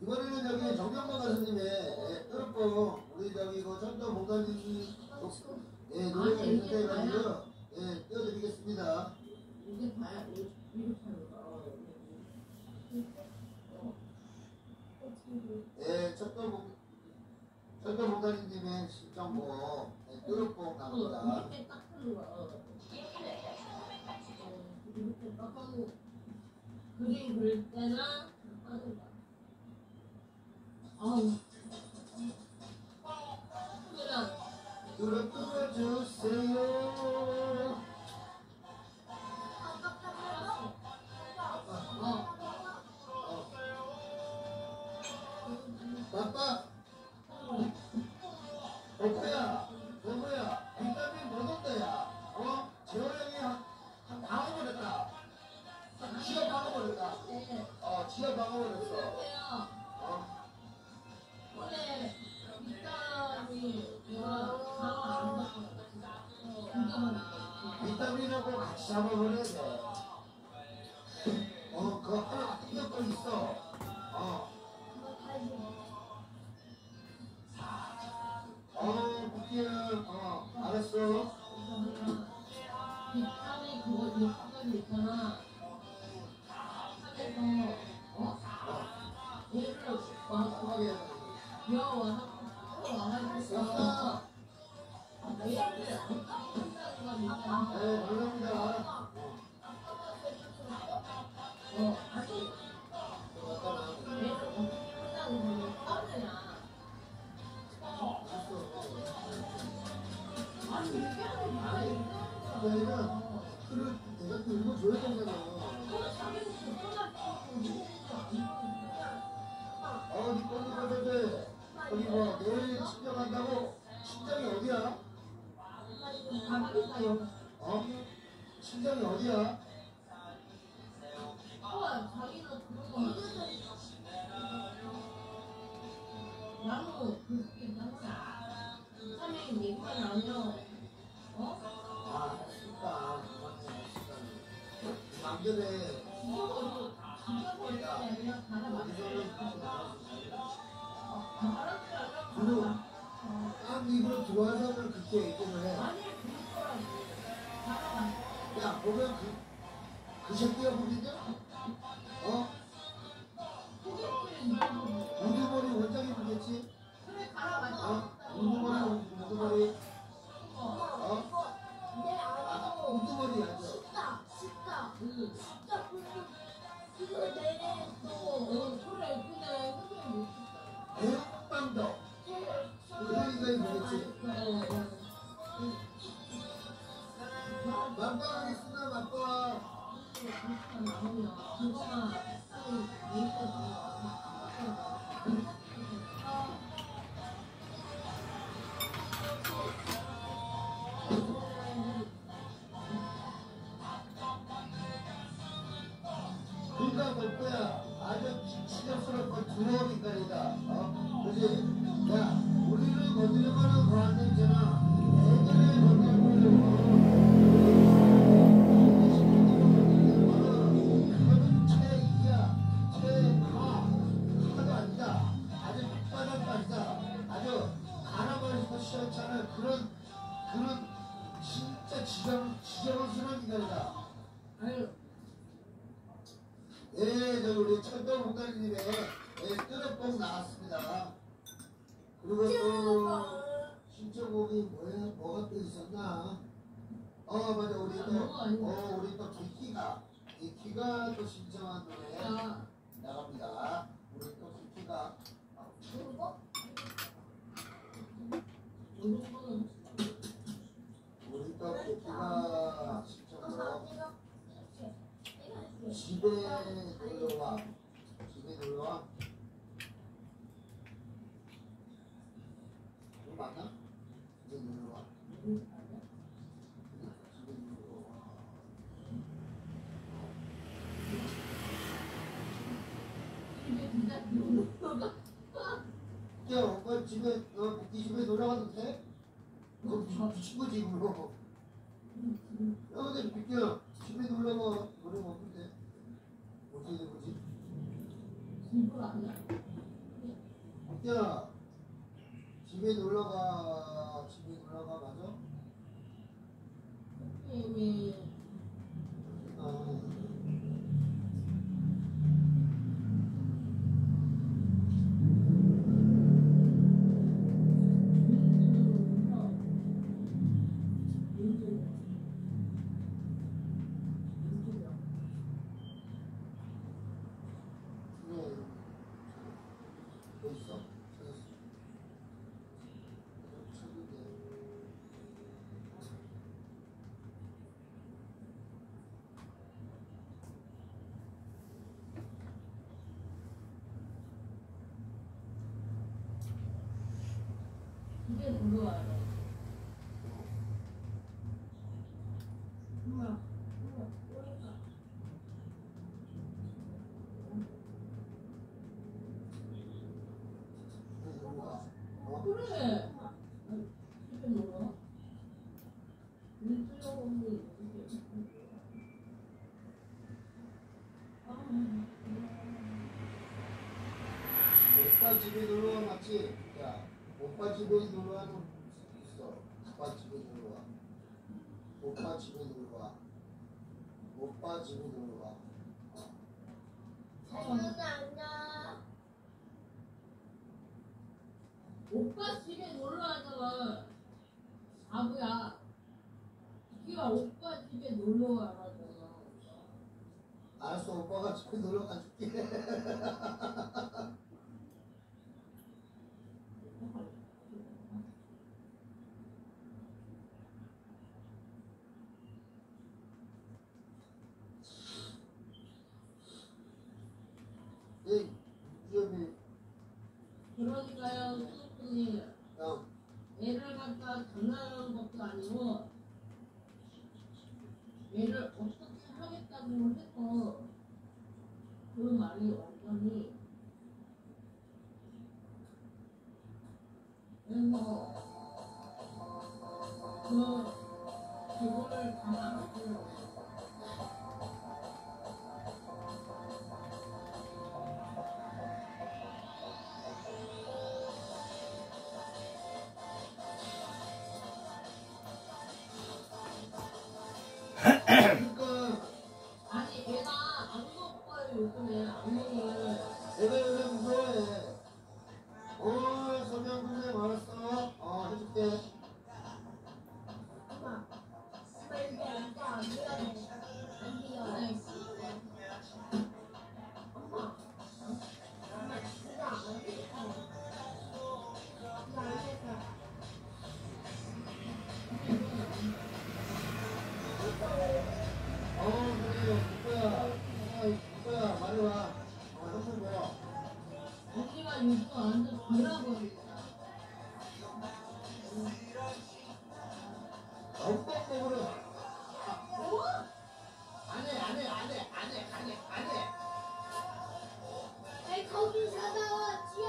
이번에는 여기 정명만 가수님의 뜰뽕 우리 저기 그 전도 목사님 노래가 있는데 가지고 띄워드리겠습니다. 이게 다야 이렇게 하는 거야. 전도 목사님의 신청곡 뜰뽕 나옵니다. 이렇게 딱 하는 거야. 이렇게 딱 하고 그림 그릴 때나 하는 거야. 아우. 그러면 뚫어주세요. 아빠 오빠야 여보야 비타민 뭐 넣었다야 재호 형이 방어버렸다. 지가 방어버렸다. 지가 방어버렸어. 원래 비타민하고 같이 잡아버려야 돼. 그거 하나 뜯을 있어. 부키는 알았어. 비타민 그거 있으면 있잖아. 산에서 얘를 빡빡하게 귀여워서 와가지고 얘를 한다는 건 있잖아. 감사합니다. 아니 얘를 한다는 건 싸우냐. 아니 이게 아니라 저희는 그를 내가 또 읽어줘야 되잖아. 니꺼니 가져대. 거기 뭐 내일 친정 간다고? 친정이 어디야? 친정이 어디야? 자기는 그런 거 나도 그렇게 있잖아. 사장님 얘기가 나오면 식당 그만해. 남들의 이거 죽여버릴 게 아니라 가라 그리고 딱 입으로 들어와서는 그렇게 얘기를 해. 아니 그거라고 가라 야 보면 그 새끼가 보겠냐? 우두머리 원장이 보겠지? 그래 가라 우두머리 우두머리 아니야. 진짜 이거 내또 그래 그냥 대빵더 우두머리가 보겠지? 만빵하게 쓰나 만빵. 나오면 그거만 그런 진짜 지저분스러운 인간이다. 아유, 예, 저 우리 천도 목사님의 뜨뜻뽕 나왔습니다. 그리고 또 신청곡이 뭐가 또 있었나? 맞아, 우리 또 기키가 또 신청한 노래 야, 나갑니다. 우리 또 기키가 누구? 누구는 우리 또 기키가 신청곡 집에 놀러와. 이거 맞나? 집에 놀러와. 집에 놀러와. 이게 진짜 누구가? 야, 오빠 집에 네 집에 놀러 가도 돼? 너 미친 거지 그거. 야, 근데 비켜 집에 놀러 가 노래 없는데 어떻게 된 거지? 집을 아니야? 비켜 집에 놀러 가 맞아? 이미 아. 집에 놀러 와요. 엄마, 그러니까. 그래. 집에 놀러. 일주일 오면 오빠 집에 놀러 와 맞지? 야, 오빠 집에 놀러 와는 있어. 오빠 집에 놀러 와. 오빠 집에 놀러 와. 오빠 집에 놀러 와. 오빠 집에 놀러 가잖아. 바보야. 기가 오빠 집에 놀러 가라잖아. 알았어, 오빠가 집에 놀러 가줄게. 예, 위험해. 그러니까요, 수doc님 형, 애를 갖다 장난하는 것도 아니고 애를 어떻게 하겠다고 해서 그 말이 완전히 그래서 그거를 담아가지고 그러니까 아니 애가 안 먹어요 요즘에 안먹을 내가 요새 무서워해. 소명 고생 많았어. 해줄게. 엄마 엄마 이제 안 돼야 돼. 안 돼요. 엄마 엄마 진짜 안 돼. 이거 안 돼. 그래, 오빠야, 말해봐. 형수 뭐야? 언니가 요즘 완전 돌아버리고 엄청 먹으러. 어? 안 해. 아이 거기 사다와 지어.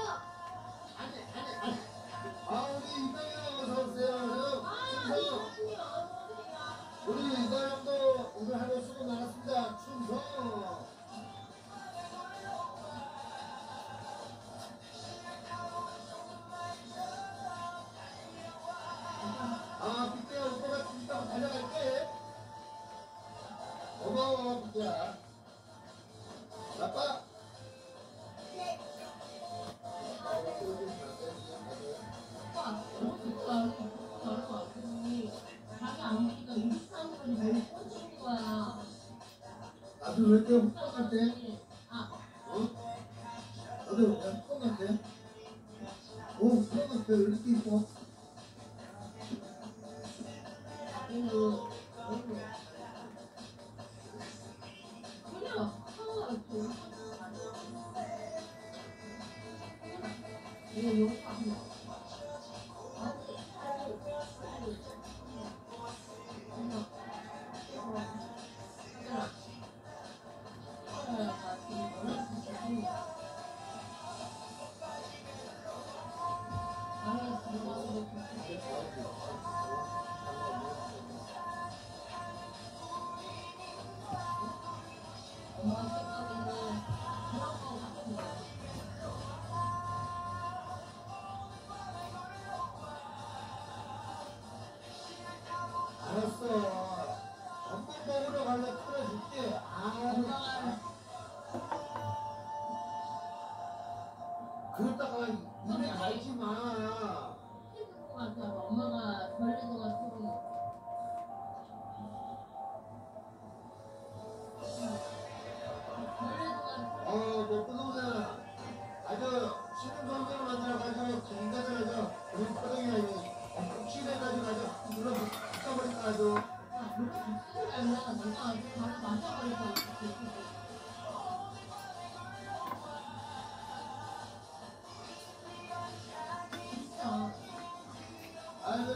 우리 이다영 어서 오세요. 아 충성. 이거는요 어머니야 우리 이다영도 오늘 하루 수고 많았습니다. 충성. 엄마 나도 왜 이렇게 흑범 같아? 어? 나도 왜 흑범 같아? 흑범 같아. 왜 이렇게 이뻐? 알았어. 엄마 먹으러 갈래 풀어줄게. 그러다가 입에 갈지 마. 엄마가 벌레도 같고 너 끊어오잖아. 아주 신은 선생을 만들어가지고 인간을 아주 우리 포동이나 이거 취해가지고 아주 물론 붙여버릴까 아주.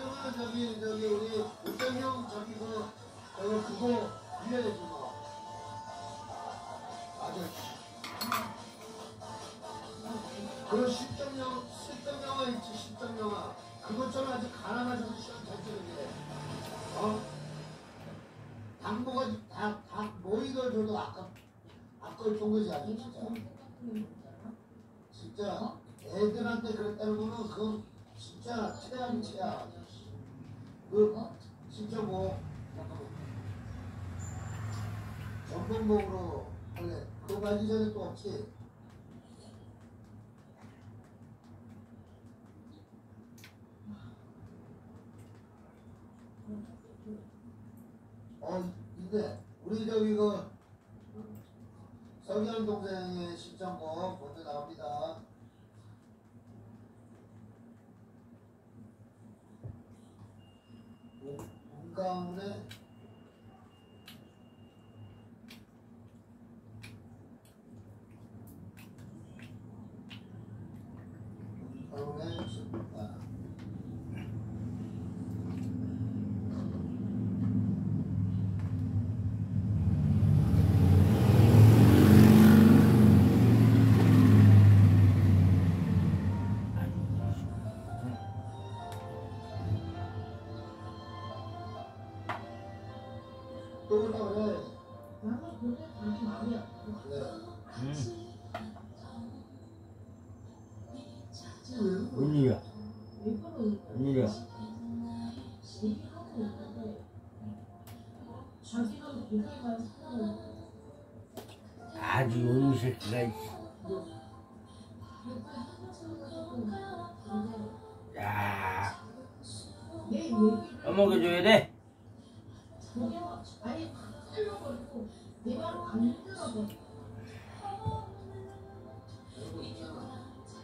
그러면 저기 우리 우정형 저기 그거 빌려야 되지 뭐. 아주 그 십정영화 있지. 십정영화 그것처럼 아주 가난하셔서 시험 잘 치는데 당모가 다 모이걸 줘도 아까 좋은 거지 아주 진짜 애들한테 그랬다는 거는 그건 진짜 최악이 최악. 진짜 뭐 전범목으로 할래. 그거 가기 전에 또 없지. 근데 우리 저기 서기현 동생의 신청곡 먼저 나옵니다. 문가운의 습니다. 또 그러다 그래. 나는 그게 다시 말이야. 웬일이야? 웬일이야? 아주 요놈 새끼가 야 먹여줘야 돼? 아니 찔러버리고 내 말을 안 들어버려.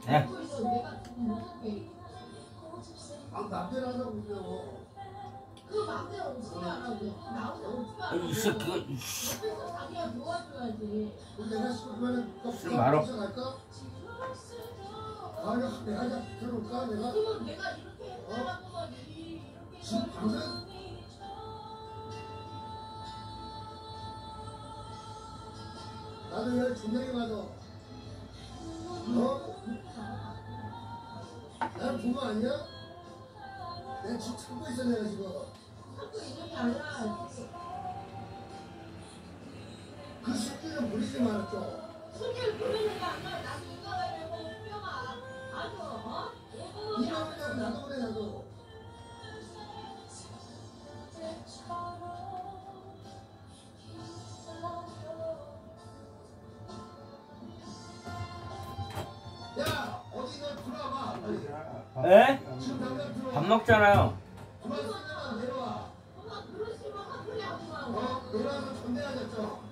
네. 그래서 내가 지금 못하게 맘대로 하자고 그래요. 그 맘대로 어떻게 하라고 나한테 어떻게 하라고. 이 새끼가 옆에서 자기가 도와줘야지. 내가 그러면 또 술 말어. 갈까? 아니 내가 들어올까 내가? 그러면 내가 이렇게 했다라고 하지. 이렇게 지금 방송 나도 여기 분명히 봐도 나는 부모 아니야? 내가 지금 참고 있어 내가 지금. 자꾸 이렇게 아니라 그 새끼는 부리지 말았죠. 손질 부르는 게 아니라 나도 이거 가지고 분명아 아주 이러면 나도 그래 나도. 야 어디 너 들어와봐 빨리. 에? 지금 당장 들어와. 밥 먹잖아요. 들어와 내려와. 엄마 그러시면 그래 하지 마. 내려와서 전대하셨죠.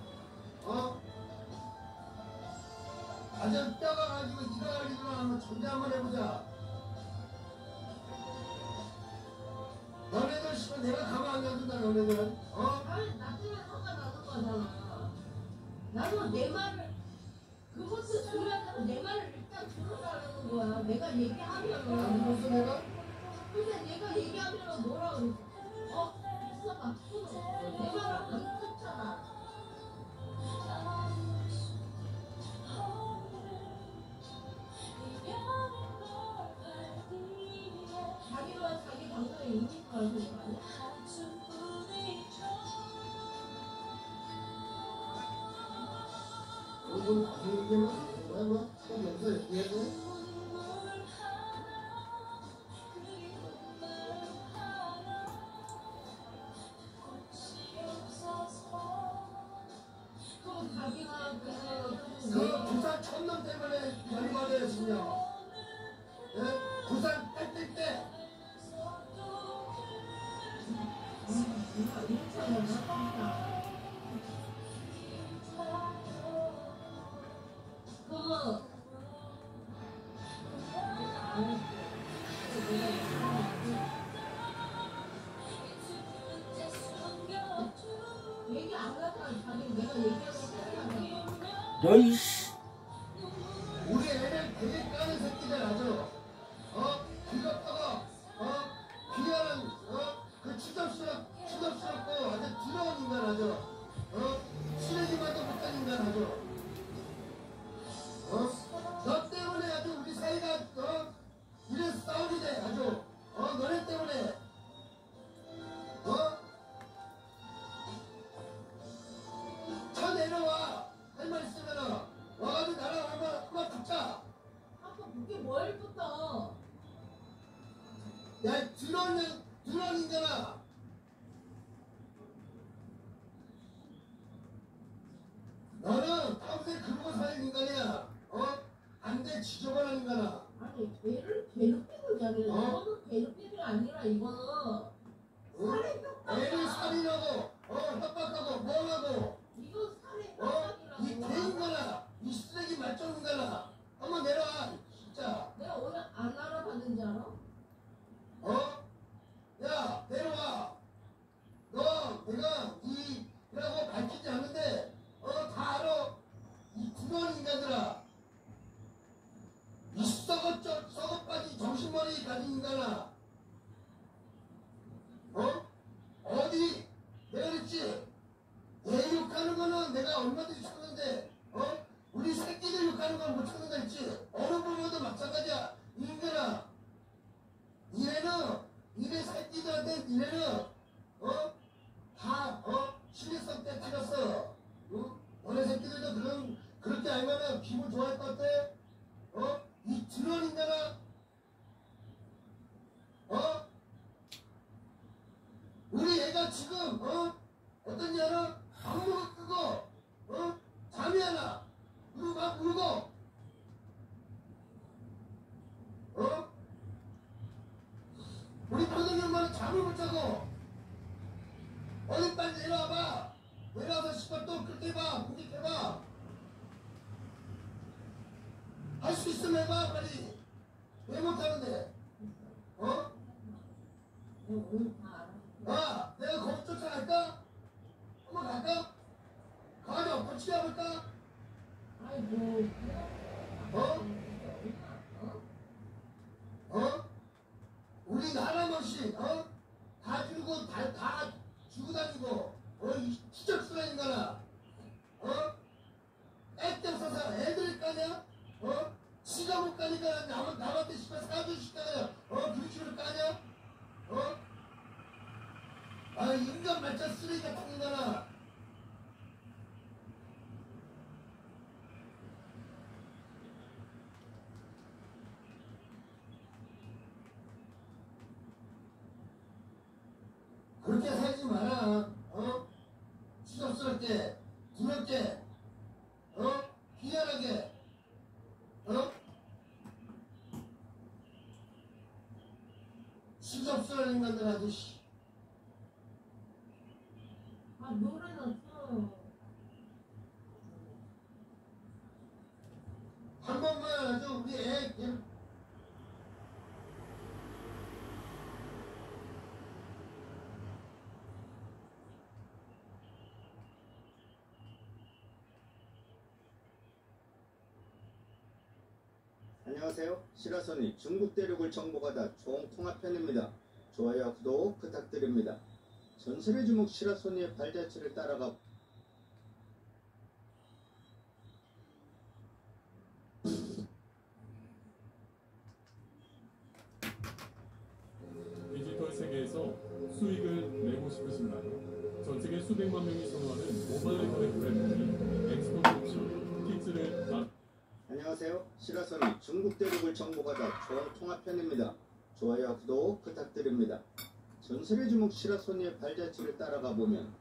가장 뼈가 가지고 일어나면 전제 한번 해보자. 너네들 씨발 내가 가만 안 놔둔다 너네들. 아니 나 때문에 화가 나는 거잖아. 나도 내 말을 그것도 들어야 되고 내 말을 일단 들어라는 거야. 내가 얘기하면 무슨 내가? 근데 내가 얘기하면 뭐라 그러지? 있어봐. 내 말하고 있었잖아. 자기가 자기 방송에 있는 거 알고 있는 거 아니야? 이건 방송이기만 뭐야 뭐? 그럼 여기서 얘기해야 돼? 그럼 자기가 그 부산 천남 때문에 열받아요 진짜. 예? 부산 땡땡 때. 얘기 안 하잖아. 자기 내가 얘기하고 생각하잖아. 너이 씨. 우리 애를 되게 까는 새끼들 아주. 비겁하고 비하는 그 추접스럽고 아주 더러운 인간 아주. 쓰레기만도 못한 인간 아주. 너 때문에 아주 우리 사이가 이래서 싸우게 돼 아주. 너네 때문에. 쳐 내려와. 할 말 있으면은 와가지고 나랑 한번 붙자. 아까 그게 뭘 붙어? 야, 드러운 인간아. 너는 평생 그러고 살 인간이야. 안 돼, 지저분한 인간아. 아니 걔를 괴롭히는 자리는 이거는 괴롭히는 게 아니라 이거는 살인 애를 협박이야. 살인하고, 협박하고, 뭐하고, 이거 살인 이 협박이라고. 개인간아, 이 쓰레기 말종 인간아. 한번 내려와, 진짜. 내가 오늘 안 알아봤는지 알아? 야, 내려와. 너, 내가 이라고 밝히지 않는데, 다 알아. 이 구멍 인간들아. 이 썩어빠진 정신머리 가진 인간아. 어디? 내가 그랬지? 애 욕하는 거는 내가 얼마든지 참는데, 우리 새끼들 욕하는 건 못 참는다 했지? 어느 부분도 마찬가지야. 이 인간아. 니네 새끼들한테 니네는, 다, 신뢰성 떼뜨렸어. 응? 너네 새끼들도 그렇게 알면은 기분 좋아할 것 같아? 이 드러운 인간아? 우리 애가 지금, 어떤지 알아? 안무가 끄고, 잠이 안 와. 그리고 막 울고, 우리 방송이 엄마는 잠을 못 자고, 어디 빨리 내려와봐. 내려와서 씨발 또 그렇게 해봐. 공격해봐. 할 수 있으면 해봐, 빨리. 왜 못하는데? 오늘 다 알아. 내가 거기 쫓아갈까? 한번 갈까? 가가지고 엎어치기 해볼까? 아이고. 우리 나라머신, 다 주고, 다 주고 다니고, 이 추적수가 인간아. 애때 없어서 애들 까냐? 지가 못 가니까 남한테 씨발 사주식 까냐? 그런 식으로 까냐? 인간 말자 쓰레기 같은 인간아. 그렇게 살지 마라. 추접스럽게, 두렵게, 희한하게, 추접스러운 인간들 아저씨. 노래는 써. 안녕하세요. 시라소니 중국 대륙을 정복하다 총통합편입니다. 좋아요와 구독 부탁드립니다. 전설의 주먹 시라소니의 발자취를 따라가 디지털 세계에서 수익을 내고 싶으신가요? 전 세계 수백만 명이 선호하는 모바일 거래 플랫폼이 엑스포트 옵션 킥즈를 안녕하세요. 시라소니 중국 대륙을 정복하다 총통합편입니다. 좋아요와 구독 부탁드립니다. 전설의 주먹 시라소니의 발자취를 따라가 보면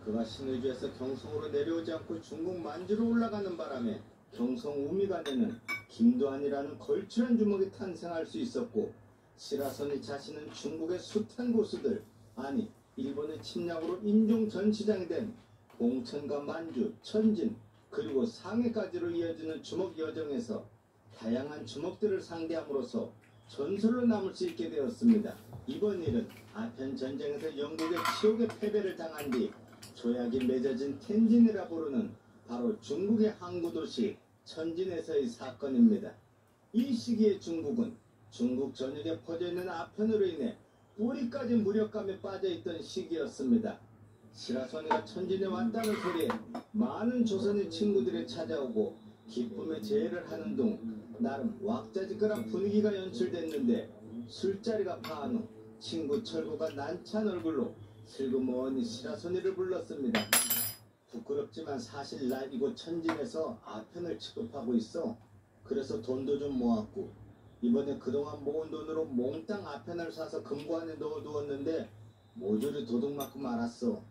그가 신의주에서 경성으로 내려오지 않고 중국 만주로 올라가는 바람에 경성 우미간에는 김도한이라는 걸출한 주먹이 탄생할 수 있었고, 시라소니 자신은 중국의 숱한 고수들, 아니 일본의 침략으로 인종 전시장이 된 봉천과 만주, 천진, 그리고 상해까지로 이어지는 주먹 여정에서 다양한 주먹들을 상대함으로써 전설로 남을 수 있게 되었습니다. 이번 일은 아편 전쟁에서 영국의 치욕의 패배를 당한 뒤 조약이 맺어진 텐진이라 부르는 바로 중국의 항구도시 천진에서의 사건입니다. 이 시기에 중국은 중국 전역에 퍼져있는 아편으로 인해 뿌리까지 무력감에 빠져있던 시기였습니다. 시라소니가 천진에 왔다는 소리에 많은 조선인 친구들이 찾아오고 기쁨의 제의를 하는 둥 나름 왁자지껄한 분위기가 연출됐는데, 술자리가 파한 후 친구 철구가 난처한 얼굴로 슬그머니 시라소니를 불렀습니다. 부끄럽지만 사실 나 이곳 천진에서 아편을 취급하고 있어. 그래서 돈도 좀 모았고 이번에 그동안 모은 돈으로 몽땅 아편을 사서 금고 안에 넣어두었는데 모조리 도둑맞고 말았어.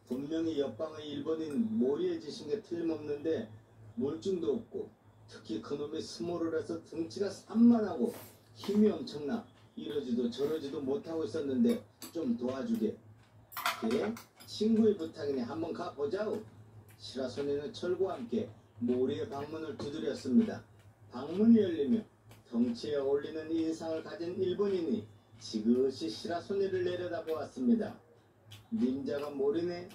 분명히 옆방의 일본인 모리에 지신 게 틀림없는데 물증도 없고, 특히 그놈이 스모를 해서 등치가 산만하고 힘이 엄청나 이러지도 저러지도 못하고 있었는데 좀 도와주게. 그래? 친구의 부탁이니 한번 가보자우. 시라소니는 철구와 함께 모리의 방문을 두드렸습니다. 방문이 열리며 덩치에 어울리는 인상을 가진 일본인이 지그시 시라소니를 내려다보았습니다. 닌자가 모리네?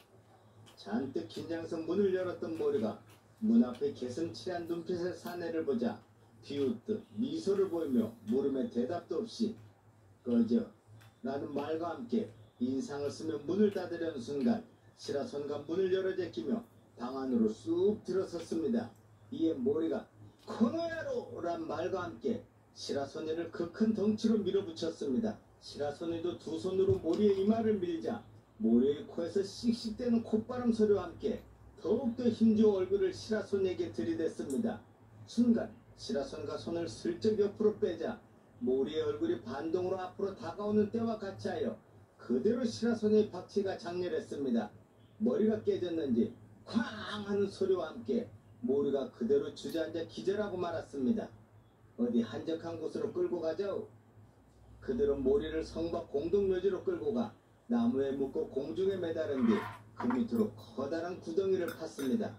잔뜩 긴장해서 문을 열었던 모리가 문 앞에 개슴츠레한 눈빛의 사내를 보자 비웃듯 미소를 보이며 물음에 대답도 없이 꺼져 라는 말과 함께 인상을 쓰며 문을 닫으려는 순간 시라소니가 문을 열어 제끼며 방 안으로 쑥 들어섰습니다. 이에 모리가 코노야로 란 말과 함께 시라소니를 그 큰 덩치로 밀어붙였습니다. 시라소니도 두 손으로 모리의 이마를 밀자 모리의 코에서 씩씩대는 콧바람 소리와 함께 더욱더 힘주어 얼굴을 시라소니에게 들이댔습니다. 순간 시라소니가 손을 슬쩍 옆으로 빼자 모리의 얼굴이 반동으로 앞으로 다가오는 때와 같이 하여 그대로 시라소니의 박치가 장렬했습니다. 머리가 깨졌는지 쾅 하는 소리와 함께 모리가 그대로 주저앉아 기절하고 말았습니다. 어디 한적한 곳으로 끌고 가자오. 그들은 모리를 성곽 공동묘지로 끌고 가 나무에 묶고 공중에 매달은 뒤 그 밑으로 커다란 구덩이를 팠습니다.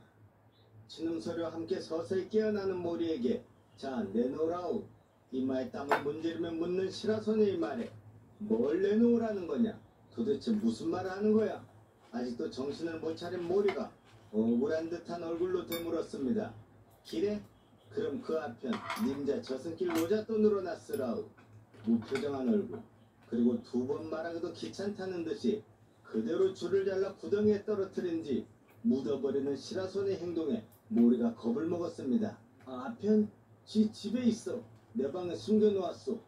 신음 소리와 함께 서서히 깨어나는 모리에게 자 내놓으라오. 이마에 땀을 문지르며 묻는 시라소니의 말에 뭘 내놓으라는 거냐? 도대체 무슨 말을 하는 거야? 아직도 정신을 못 차린 모리가 억울한 듯한 얼굴로 되물었습니다. 기래? 그럼 그 앞편 닌자 저승길 노잣돈으로 놨으라우. 무표정한 얼굴, 그리고 두 번 말하기도 귀찮다는 듯이 그대로 줄을 잘라 구덩이에 떨어뜨린 뒤 묻어버리는 시라소니의 행동에 모리가 겁을 먹었습니다. 아편? 집에 있어. 내 방에 숨겨놓았소.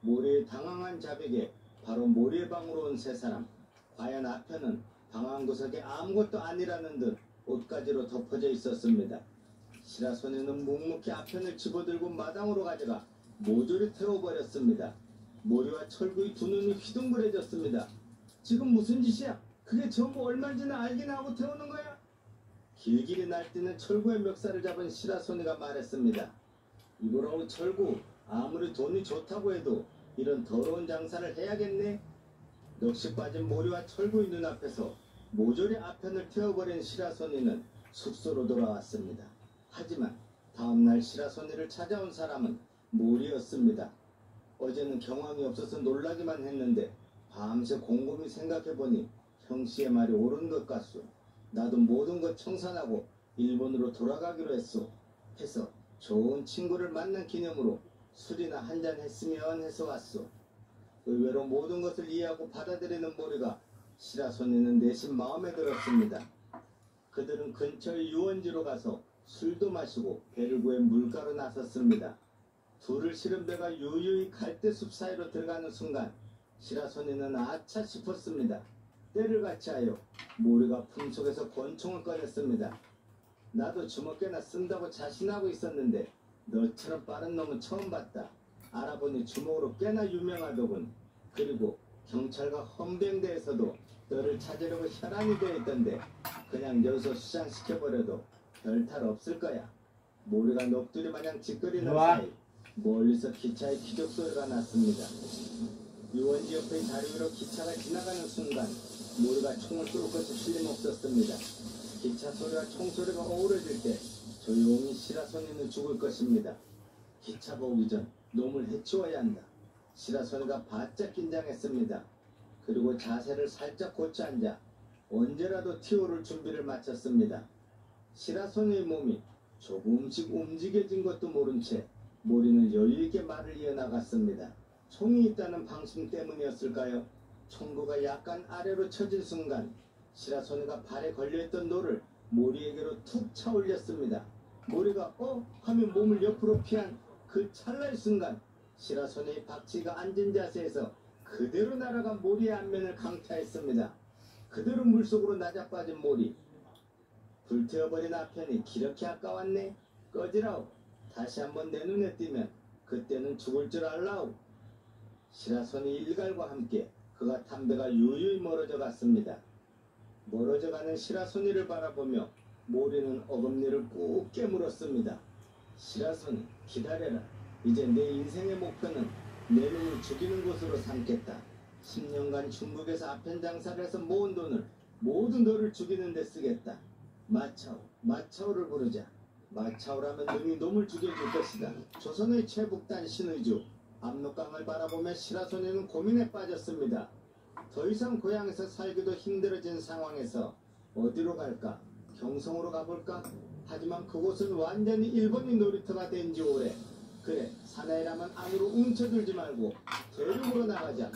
모리의 당황한 자백에 바로 모리의 방으로 온 세 사람. 과연 아편은 방한 구석에 아무것도 아니라는 듯 옷가지로 덮어져 있었습니다. 시라소니는 묵묵히 아편을 집어들고 마당으로 가져가 모조리 태워버렸습니다. 모리와 철구의 두 눈이 휘둥그레졌습니다. 지금 무슨 짓이야? 그게 전부 얼마인지는 알긴 하고 태우는 거야? 길길이 날뛰는 철구의 멱살을 잡은 시라소니가 말했습니다. 이거라고 철구, 아무리 돈이 좋다고 해도 이런 더러운 장사를 해야겠네? 넋이 빠진 모리와 철구의 눈앞에서 모조리 아편을 태워버린 시라소니는 숙소로 돌아왔습니다. 하지만 다음날 시라소니를 찾아온 사람은 모리였습니다. 어제는 경황이 없어서 놀라기만 했는데 밤새 곰곰이 생각해보니 형씨의 말이 옳은 것 같소. 나도 모든 것 청산하고 일본으로 돌아가기로 했소. 해서 좋은 친구를 만난 기념으로 술이나 한잔 했으면 해서 왔소. 의외로 모든 것을 이해하고 받아들이는 모리가 시라소니는 내심 마음에 들었습니다. 그들은 근처의 유원지로 가서 술도 마시고 배를 구해 물가로 나섰습니다. 둘을 실은 배가 유유히 갈대숲 사이로 들어가는 순간 시라소니는 아차 싶었습니다. 때를 같이하여 모리가 품속에서 권총을 꺼냈습니다. 나도 주먹개나 쓴다고 자신하고 있었는데 너처럼 빠른 놈은 처음 봤다. 알아보니 주먹으로 꽤나 유명하더군. 그리고 경찰과 헌병대에서도 너를 찾으려고 혈안이 되어 있던데 그냥 여기서 수장시켜버려도 별탈 없을 거야. 모리가 넋두리 마냥 짓거리는 사이 멀리서 기차의 기적 소리가 났습니다. 유원지 옆의 다리 위로 기차가 지나가는 순간 모리가 총을 쏠 것이 틀림없었습니다. 기차 소리와 총소리가 어우러질 때 조용히 시라소니는 죽을 것입니다. 기차가 오기 전 놈을 해치워야 한다. 시라소니가 바짝 긴장했습니다. 그리고 자세를 살짝 고쳐 앉아 언제라도 튀어오를 준비를 마쳤습니다. 시라소니의 몸이 조금씩 움직여진 것도 모른 채 모리는 여유있게 말을 이어나갔습니다. 총이 있다는 방심 때문이었을까요? 총구가 약간 아래로 쳐진 순간 시라소니가 발에 걸려있던 노를 모리에게로 툭 차올렸습니다. 모리가 하며 몸을 옆으로 피한 그 찰나의 순간 시라소니의 박치가 앉은 자세에서 그대로 날아간 모리의 안면을 강타했습니다. 그대로 물속으로 낮아빠진 모리. 불태워버린 아편이 기렇게 아까웠네. 꺼지라오. 다시 한번 내 눈에 띄면 그때는 죽을 줄 알라오. 시라소니 일갈과 함께 그가 탄 배가 유유히 멀어져 갔습니다. 멀어져가는 시라소니를 바라보며 모리는 어금니를 꾹 깨물었습니다. 시라소니, 기다려라. 이제 내 인생의 목표는 내 놈을 죽이는 것으로 삼겠다. 10년간 중국에서 아편 장사를 해서 모은 돈을 모두 너를 죽이는 데 쓰겠다. 마차오, 마차오를 부르자. 마차오라면 능히 놈을 죽여줄 것이다. 조선의 최북단 신의주 압록강을 바라보며 시라소니는 고민에 빠졌습니다. 더 이상 고향에서 살기도 힘들어진 상황에서 어디로 갈까? 경성으로 가볼까? 하지만 그곳은 완전히 일본인 놀이터가 된 지 오래. 그래, 사나이라면 안으로 웅쳐들지 말고 대륙으로 나가자.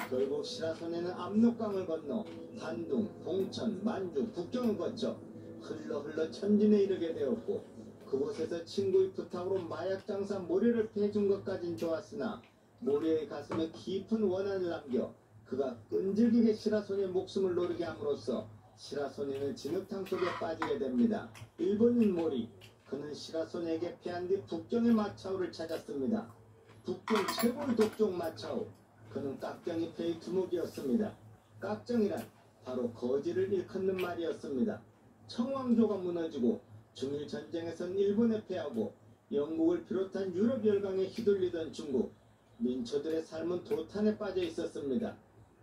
결국 시라소니는 압록강을 건너 단둥, 봉천, 만주, 북경을 거쳐 흘러 천진에 이르게 되었고 그곳에서 친구의 부탁으로 마약 장사 모리를 패준 것까진 좋았으나 모리의 가슴에 깊은 원한을 남겨 그가 끈질기게 시라소니의 목숨을 노리게 함으로써 시라소니는 진흙탕 속에 빠지게 됩니다. 일본인 모리, 그는 시라소니에게 패한 뒤 북경의 마차오를 찾았습니다. 북경 최고의 독종 마차오, 그는 깍정이 패의 두목이었습니다. 깍정이란 바로 거지를 일컫는 말이었습니다. 청왕조가 무너지고 중일 전쟁에선 일본에 패하고 영국을 비롯한 유럽 열강에 휘둘리던 중국, 민초들의 삶은 도탄에 빠져 있었습니다.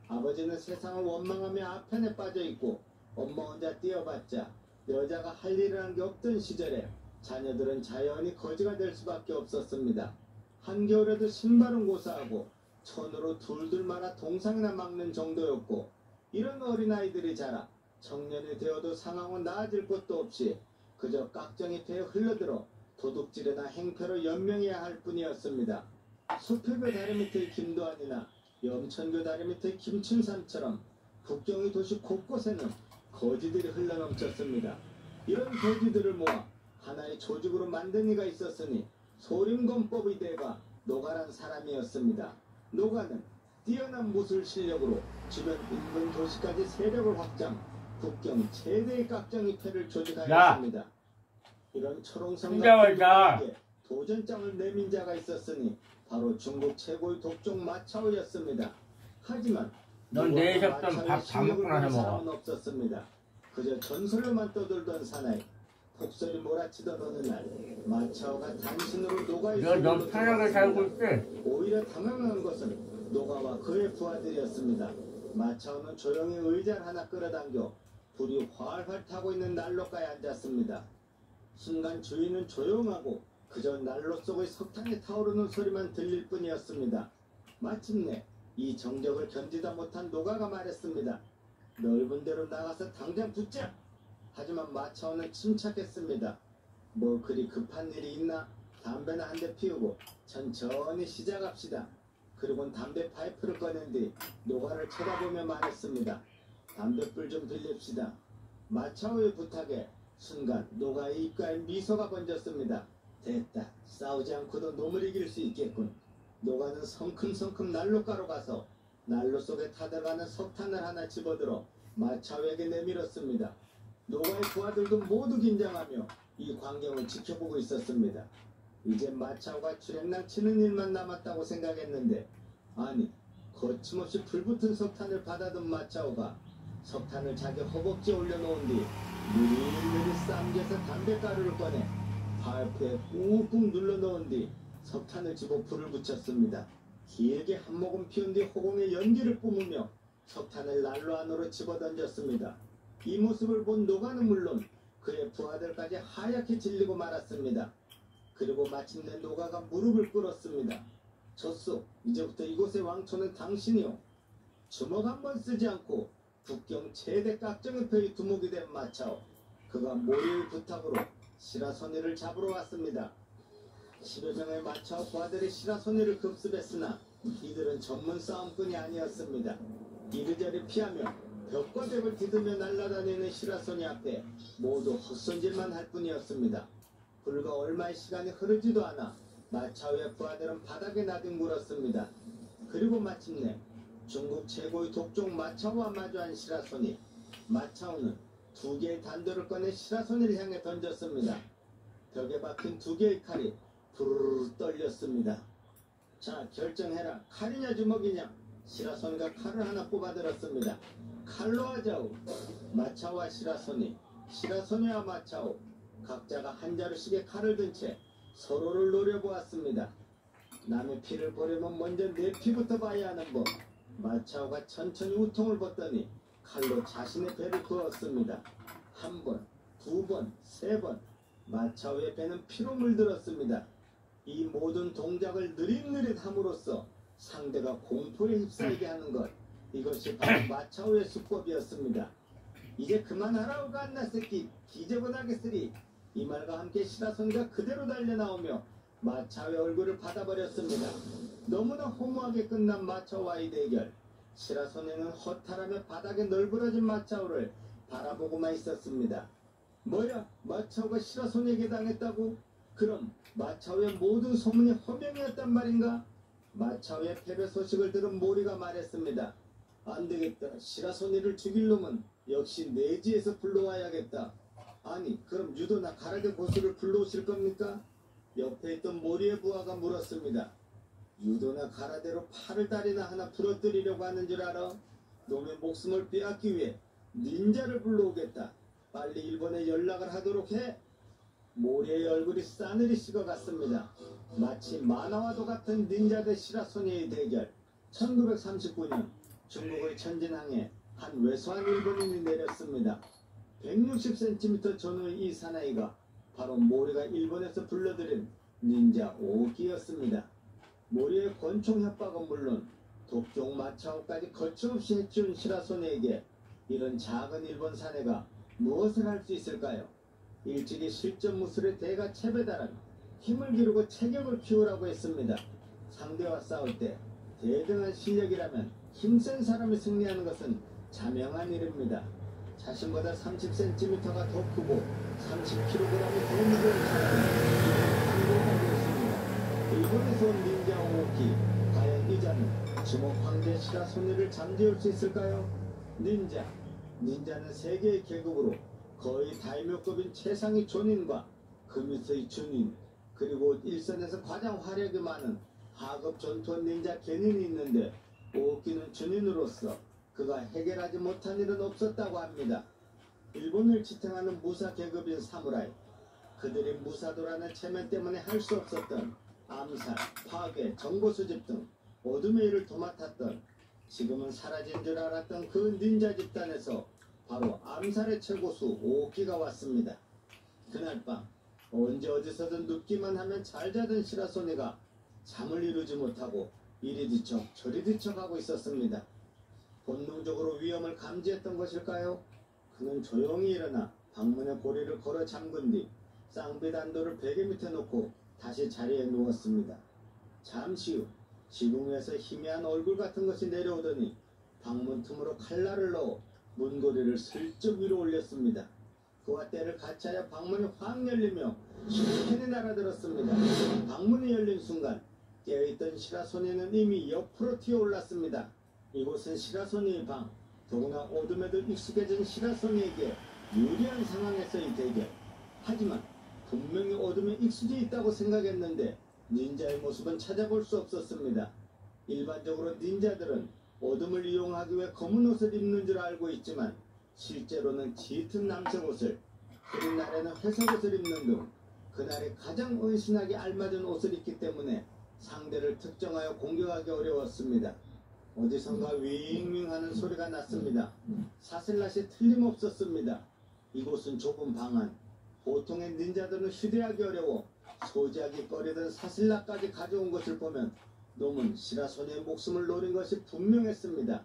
아버지는 세상을 원망하며 아편에 빠져 있고 엄마 혼자 뛰어봤자 여자가 할 일을 한 게 없던 시절에 자녀들은 자연히 거지가 될 수밖에 없었습니다. 한겨울에도 신발은 고사하고 천으로 둘둘 말아 동상이나 막는 정도였고 이런 어린아이들이 자라 청년이 되어도 상황은 나아질 것도 없이 그저 깍정이 패에 흘러들어 도둑질이나 행패로 연명해야 할 뿐이었습니다. 수표교 다리 밑의 김도환이나 염천교 다리 밑의 김춘삼처럼 북경의 도시 곳곳에는 거지들이 흘러넘쳤습니다. 이런 거지들을 모아 하나의 조직으로 만든 이가 있었으니 소림검법의 대가 노가란 사람이었습니다. 노가는 뛰어난 무술 실력으로 주변 인근 도시까지 세력을 확장, 북경 최대의 깍정이 패를 조직하였습니다. 이런 초롱성 같은 도전장을 내민 자가 있었으니 바로 중국 최고의 독종 마차오였습니다. 하지만 넌 내일 잡던 밥 다 먹고 나서 먹어. 없었습니다. 그저 전설로만 떠돌던 사나이, 폭설이 몰아치던 어느 날 마차오가 단신으로 노가의 넌 편하게 살고 있지? 오히려 당황한 것은 노가와 그의 부하들이었습니다. 마차오는 조용히 의자를 하나 끌어당겨 불이 활활 타고 있는 난로가에 앉았습니다. 순간 주위는 조용하고 그저 난로 속의 석탄이 타오르는 소리만 들릴 뿐이었습니다. 마침내 이 정적을 견디다 못한 노가가 말했습니다. 넓은 데로 나가서 당장 붙자! 하지만 마차오는 침착했습니다. 뭐 그리 급한 일이 있나? 담배나 한 대 피우고 천천히 시작합시다. 그리고는 담배 파이프를 꺼낸 뒤 노가를 쳐다보며 말했습니다. 담배불 좀 빌립시다. 마차오의 부탁에 순간 노가의 입가에 미소가 번졌습니다. 됐다. 싸우지 않고도 놈을 이길 수 있겠군. 노가는 성큼성큼 난로가로 가서 난로 속에 타들어가는 석탄을 하나 집어들어 마차오에게 내밀었습니다. 노가의 부하들도 모두 긴장하며 이 광경을 지켜보고 있었습니다. 이제 마차오가 주랭랑 치는 일만 남았다고 생각했는데 아니 거침없이 불붙은 석탄을 받아든 마차오가 석탄을 자기 허벅지에 올려놓은 뒤 느릿느릿 쌈겨서 담배가루를 꺼내 파이프에 꾹꾹 눌러놓은 뒤 석탄을 집어 불을 붙였습니다. 길게 한 모금 피운 뒤 호공에 연기를 뿜으며 석탄을 난로 안으로 집어던졌습니다. 이 모습을 본 노가는 물론 그의 부하들까지 하얗게 질리고 말았습니다. 그리고 마침내 노가가 무릎을 꿇었습니다. 졌소. 이제부터 이곳의 왕초는 당신이요. 주먹 한 번 쓰지 않고 북경 최대 깍정의 표의 두목이 된 마차오. 그가 모리의 부탁으로 시라소니를 잡으러 왔습니다. 10여 명의 마차오 부하들이 시라소니를 급습했으나 이들은 전문 싸움꾼이 아니었습니다. 이리저리 피하며 벽과 벽을 디디며 날아다니는 시라소니 앞에 모두 헛손질만 할 뿐이었습니다. 불과 얼마의 시간이 흐르지도 않아 마차오의 부하들은 바닥에 나뒹굴었습니다. 그리고 마침내 중국 최고의 독종 마차오와 마주한 시라소니. 마차오는 2개의 단도를 꺼내 시라소니를 향해 던졌습니다. 벽에 박힌 2개의 칼이 부르르 떨렸습니다. 자, 결정해라. 칼이냐 주먹이냐? 시라소니가 칼을 하나 뽑아들었습니다. 칼로 하자오. 마차오와 시라소니, 시라소니와 마차오 각자가 한 자루씩의 칼을 든 채 서로를 노려보았습니다. 남의 피를 보려면 먼저 내 피부터 봐야 하는 법. 마차오가 천천히 우통을 벗더니 칼로 자신의 배를 그었습니다. 1번, 2번, 3번. 마차오의 배는 피로 물들었습니다. 이 모든 동작을 느릿느릿 함으로써 상대가 공포에 휩싸이게 하는 것. 이것이 바로 마차오의 수법이었습니다. 이제 그만하라오 갓나 새끼. 기재분하겠으리. 이 말과 함께 시라소니가 그대로 달려나오며 마차오의 얼굴을 받아버렸습니다. 너무나 허무하게 끝난 마차오와의 대결. 시라소니는 허탈하며 바닥에 널브러진 마차오를 바라보고만 있었습니다. 뭐야? 마차오가 시라소니에게 당했다고? 그럼 마차오의 모든 소문이 허명이었단 말인가? 마차오의 패배 소식을 들은 모리가 말했습니다. 안되겠다. 시라소니를 죽일 놈은 역시 내지에서 불러와야겠다. 아니 그럼 유도나 가라데 고수를 불러오실 겁니까? 옆에 있던 모리의 부하가 물었습니다. 유도나 가라데로 팔을 다리나 하나 부러뜨리려고 하는 줄 알아? 놈의 목숨을 빼앗기 위해 닌자를 불러오겠다. 빨리 일본에 연락을 하도록 해. 모리의 얼굴이 싸늘히 식어갔습니다. 마치 만화와도 같은 닌자 대 시라소니의 대결. 1939년 중국의 천진항에 한 왜소한 일본인이 내렸습니다. 160cm 전후의 이 사나이가 바로 모리가 일본에서 불러들인 닌자 오기였습니다. 모리의 권총 협박은 물론 독종 마차오까지 거침없이 해치운 시라소니에게 이런 작은 일본 사내가 무엇을 할 수 있을까요? 일찍이 실전 무술의 대가 채배다란 힘을 기르고 체격을 키우라고 했습니다. 상대와 싸울 때 대등한 실력이라면 힘센 사람이 승리하는 것은 자명한 일입니다. 자신보다 30cm가 더 크고 30kg이 더 무거운 사람은 황제라고 했습니다. 일본에서 온 닌자 오키. 과연 이 자는 주먹 황제 시라소니를 잠재울 수 있을까요? 닌자는 세계의 계급으로 거의 다이묘급인 최상위 존인과 그 밑의 준인, 그리고 일선에서 가장 화력이 많은 하급 전투원 닌자 견인이 있는데 오키는 준인으로서 그가 해결하지 못한 일은 없었다고 합니다. 일본을 지탱하는 무사 계급인 사무라이. 그들이 무사도라는 체면 때문에 할 수 없었던 암살, 파괴, 정보 수집 등 어둠의 일을 도맡았던, 지금은 사라진 줄 알았던 그 닌자 집단에서 바로 암살의 최고수 오키가 왔습니다. 그날 밤 언제 어디서든 눕기만 하면 잘 자던 시라소니가 잠을 이루지 못하고 이리 뒤척 저리 뒤척하고 있었습니다. 본능적으로 위험을 감지했던 것일까요? 그는 조용히 일어나 방문의 고리를 걸어 잠근 뒤 쌍비단도를 베개 밑에 놓고 다시 자리에 누웠습니다. 잠시 후 지붕 위에서 희미한 얼굴 같은 것이 내려오더니 방문 틈으로 칼날을 넣어 문고리를 슬쩍 위로 올렸습니다. 그와 때를 같이하여 방문이 확 열리며 슈리켄이 날아들었습니다. 방문이 열린 순간 깨어있던 시라소니는 이미 옆으로 튀어올랐습니다. 이곳은 시라소니의 방, 더구나 어둠에도 익숙해진 시라소니에게 유리한 상황에서의 대결. 하지만 분명히 어둠에 익숙해 있다고 생각했는데 닌자의 모습은 찾아볼 수 없었습니다. 일반적으로 닌자들은 어둠을 이용하기 위해 검은 옷을 입는 줄 알고 있지만 실제로는 짙은 남색 옷을, 그린 날에는 회색 옷을 입는 등 그날에 가장 은신하게 알맞은 옷을 입기 때문에 상대를 특정하여 공격하기 어려웠습니다. 어디선가 윙윙 하는 소리가 났습니다. 사슬낫이 틀림없었습니다. 이곳은 좁은 방 안. 보통의 닌자들은 휴대하기 어려워 소지하기 꺼리던 사슬낫까지 가져온 것을 보면 놈은 시라소니의 목숨을 노린 것이 분명했습니다.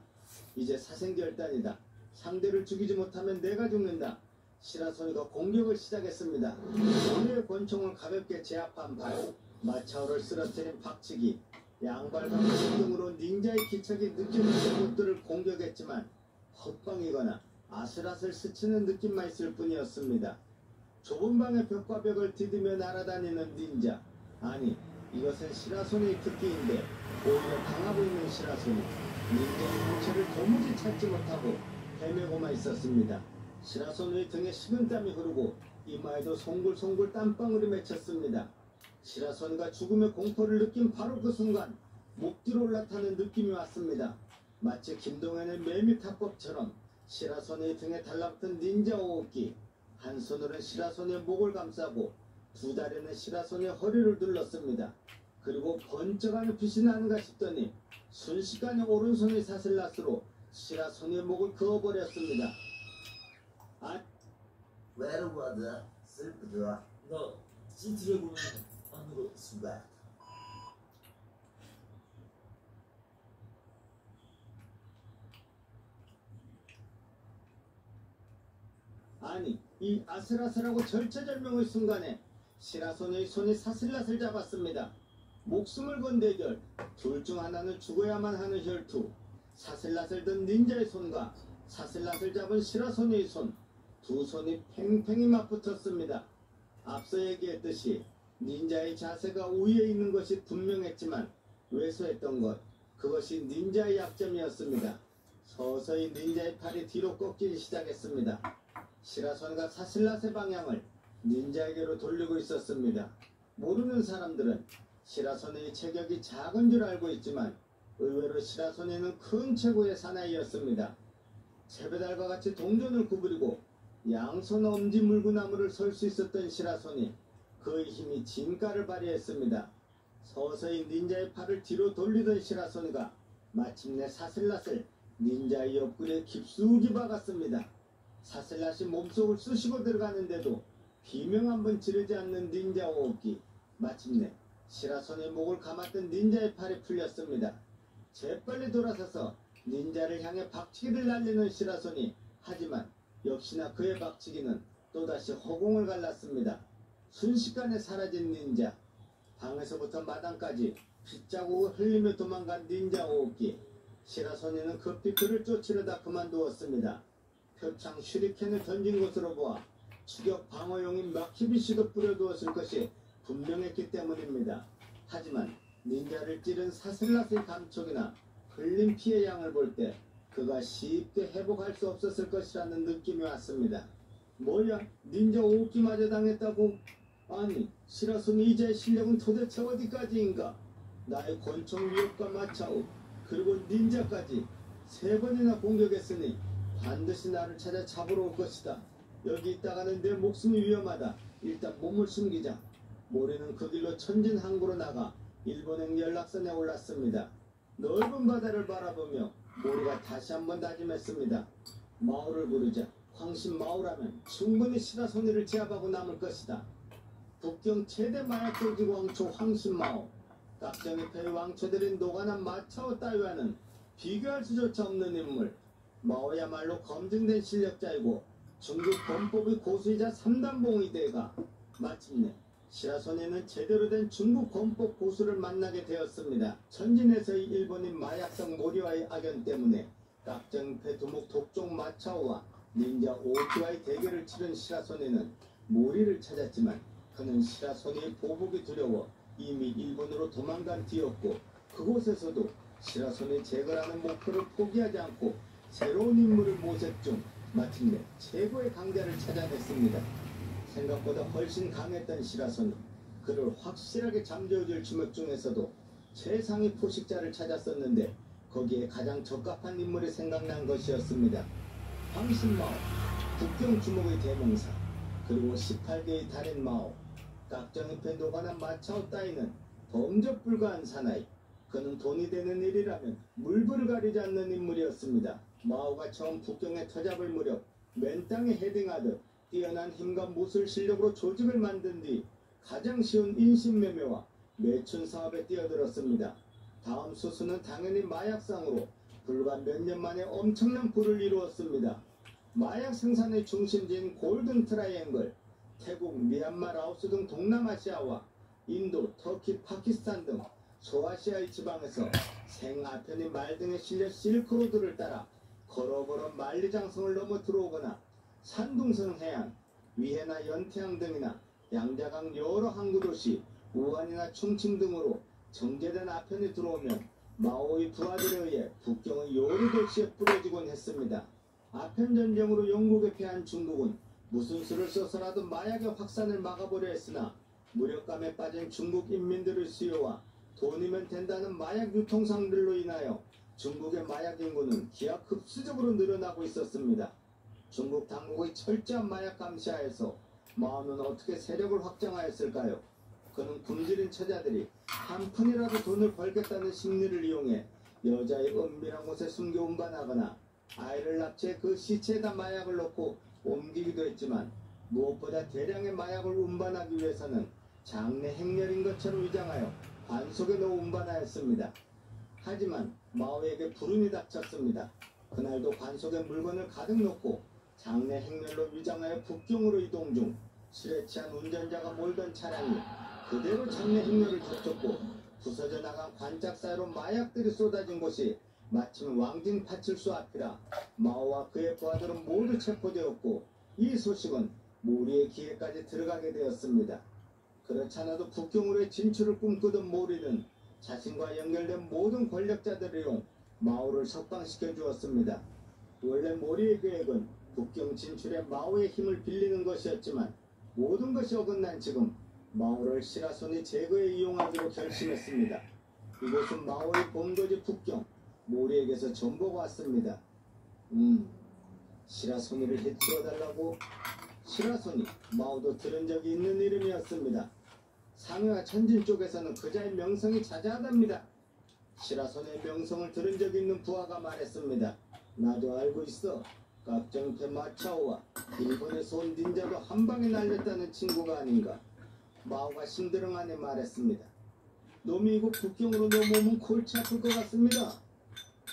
이제 사생결단이다. 상대를 죽이지 못하면 내가 죽는다. 시라소니가 공격을 시작했습니다. 오늘의 권총을 가볍게 제압한 발, 마차오를 쓰러뜨린 박치기, 양발과 무릎 등으로 닌자의 기척이 느껴지는 곳들을 공격했지만 헛방이거나 아슬아슬 스치는 느낌만 있을 뿐이었습니다. 좁은 방의 벽과 벽을 디디며 날아다니는 닌자. 아니, 이것은 시라소니의 특기인데 오히려 당하고 있는 시라소니. 닌자의 정체를 도무지 찾지 못하고 헤매고만 있었습니다. 시라소니의 등에 식은땀이 흐르고 이마에도 송글송글 땀방울이 맺혔습니다. 시라소니가 죽음의 공포를 느낀 바로 그 순간 목 뒤로 올라타는 느낌이 왔습니다. 마치 김동현의 매미타법처럼 시라소니의 등에 달라붙은 닌자 호흡기. 한 손으로는 시라소니의 목을 감싸고 두 다리는 시라소니의 허리를 눌렀습니다. 그리고 번쩍하는 빛이 나는가 싶더니 순식간에 오른손의 사슬낫으로 시라소니의 목을 그어버렸습니다. 외로워도 슬프다. 너 찐트를 보면 하는 거 수가. 아니, 이 아슬아슬하고 절체절명의 순간에 시라소니의 손이 사슬낫을 잡았습니다. 목숨을 건 대결, 둘 중 하나는 죽어야만 하는 혈투. 사슬낫을 든 닌자의 손과 사슬낫을 잡은 시라소니의 손, 두 손이 팽팽히 맞붙었습니다. 앞서 얘기했듯이 닌자의 자세가 우위에 있는 것이 분명했지만 왜소했던 것, 그것이 닌자의 약점이었습니다. 서서히 닌자의 팔이 뒤로 꺾이기 시작했습니다. 시라소니가 사슬낫의 방향을 닌자에게로 돌리고 있었습니다. 모르는 사람들은 시라소니의 체격이 작은 줄 알고 있지만 의외로 시라소니는 큰 체구의 사나이였습니다. 세배달과 같이 동전을 구부리고 양손 엄지 물구나무를 설 수 있었던 시라소니, 그의 힘이 진가를 발휘했습니다. 서서히 닌자의 팔을 뒤로 돌리던 시라소니가 마침내 사슬낫을 닌자의 옆구리에 깊숙이 박았습니다. 사슬낫이 몸속을 쑤시고 들어가는데도 비명 한 번 지르지 않는 닌자 호흡기. 마침내 시라소니의 목을 감았던 닌자의 팔이 풀렸습니다. 재빨리 돌아서서 닌자를 향해 박치기를 날리는 시라소니. 하지만 역시나 그의 박치기는 또다시 허공을 갈랐습니다. 순식간에 사라진 닌자. 방에서부터 마당까지 핏자국을 흘리며 도망간 닌자 호흡기. 시라소니는 급히 그를 쫓으려다 그만두었습니다. 표창 슈리켄을 던진 것으로 보아 추격 방어용인 마키비시도 뿌려두었을 것이 분명했기 때문입니다. 하지만 닌자를 찌른 사슬낫의 감촉이나 흘린 피해 양을 볼 때 그가 쉽게 회복할 수 없었을 것이라는 느낌이 왔습니다. 뭐야? 닌자 오기마저 당했다고? 아니, 시라소니 이자의 실력은 도대체 어디까지인가? 나의 권총 위협과 마차오, 그리고 닌자까지 3번이나 공격했으니 반드시 나를 찾아 잡으러 올 것이다. 여기 있다가는 내 목숨이 위험하다. 일단 몸을 숨기자. 모레는 그 길로 천진항구로 나가 일본행 연락선에 올랐습니다. 넓은 바다를 바라보며 모리가 다시 한번 다짐했습니다. 마오를 부르자. 황신 마오라면 충분히 시라소니를 제압하고 남을 것이다. 북경 최대 마약 도지 왕초 황신 마오. 깍정이 패의 왕초들인 노가난 마차오 따위와는 비교할 수조차 없는 인물. 마오야말로 검증된 실력자이고 중국 범법의 고수이자 3단봉의 대가. 마침내 시라소니는 제대로 된 중국 범법 고수를 만나게 되었습니다. 천진에서의 일본인 마약성 모리와의 악연 때문에 깍정패 두목 독종 마차오와 닌자 오키와의 대결을 치른 시라소니는 모리를 찾았지만 그는 시라소니의 보복이 두려워 이미 일본으로 도망간 뒤였고 그곳에서도 시라소니 제거라는 목표를 포기하지 않고 새로운 인물을 모색 중 마침내 최고의 강자를 찾아냈습니다. 생각보다 훨씬 강했던 시라소니, 그를 확실하게 잠재워줄 주먹 중에서도 최상위 포식자를 찾았었는데 거기에 가장 적합한 인물이 생각난 것이었습니다. 황신마오, 국경 주먹의 대명사, 그리고 18개의 달인 마오, 깍정잎에 녹아난 마차오 따위는 범접 불가한 사나이. 그는 돈이 되는 일이라면 물불을 가리지 않는 인물이었습니다. 마오가 처음 북경에 터잡을 무렵 맨땅에 헤딩하듯 뛰어난 힘과 무술 실력으로 조직을 만든 뒤 가장 쉬운 인신매매와 매춘 사업에 뛰어들었습니다. 다음 수순은 당연히 마약상으로 불과 몇 년 만에 엄청난 부를 이루었습니다. 마약 생산의 중심지인 골든 트라이앵글, 태국, 미얀마, 라오스 등 동남아시아와 인도, 터키, 파키스탄 등 소아시아의 지방에서 생아편이 말 등에 실려 실크로드를 따라 걸어걸어 만리장성을 넘어 들어오거나 산둥성 해안, 위해나 연태양 등이나 양자강 여러 항구도시, 우한이나 충칭 등으로 정제된 아편이 들어오면 마오의 부하들에 의해 북경의 여러 도시에 뿌려지곤 했습니다. 아편 전쟁으로 영국에 패한 중국은 무슨 수를 써서라도 마약의 확산을 막아보려 했으나 무력감에 빠진 중국 인민들의 수요와 돈이면 된다는 마약 유통상들로 인하여 중국의 마약 인구는 기하급수적으로 늘어나고 있었습니다. 중국 당국의 철저한 마약 감시하에서 마오는 어떻게 세력을 확장하였을까요? 그는 굶주린 처자들이 한 푼이라도 돈을 벌겠다는 심리를 이용해 여자의 은밀한 곳에 숨겨 운반하거나 아이를 납치해 그 시체에다 마약을 넣고 옮기기도 했지만 무엇보다 대량의 마약을 운반하기 위해서는 장내 행렬인 것처럼 위장하여 관 속에 넣어 운반하였습니다. 하지만 마오에게 불운이 닥쳤습니다. 그날도 관 속에 물건을 가득 넣고 장내 행렬로 위장하여 북경으로 이동 중 술에 취한 운전자가 몰던 차량이 그대로 장내 행렬을 덮쳤고 부서져 나간 관짝 사이로 마약들이 쏟아진 곳이 마침 왕진 파출소 앞이라 마오와 그의 부하들은 모두 체포되었고 이 소식은 모리의 귀에까지 들어가게 되었습니다. 그렇지 않아도 북경으로의 진출을 꿈꾸던 모리는 자신과 연결된 모든 권력자들을 이용 마오를 석방시켜 주었습니다. 원래 모리의 계획은 북경 진출에 마오의 힘을 빌리는 것이었지만 모든 것이 어긋난 지금 마오를 시라소니 제거에 이용하기로 결심했습니다. 이곳은 마오의 본거지 북경, 모리에게서 정보가 왔습니다. 시라소니를 해치워달라고? 시라소니, 마오도 들은 적이 있는 이름이었습니다. 상해와 천진 쪽에서는 그자의 명성이 자자하답니다. 시라소니의 명성을 들은 적이 있는 부하가 말했습니다. 나도 알고 있어. 깍정패 마차오와 일본에서 온 닌자도 한 방에 날렸다는 친구가 아닌가. 마오가 심드렁 안에 말했습니다. 놈이 이곳 북경으로 넘어오면 골치 아플 것 같습니다.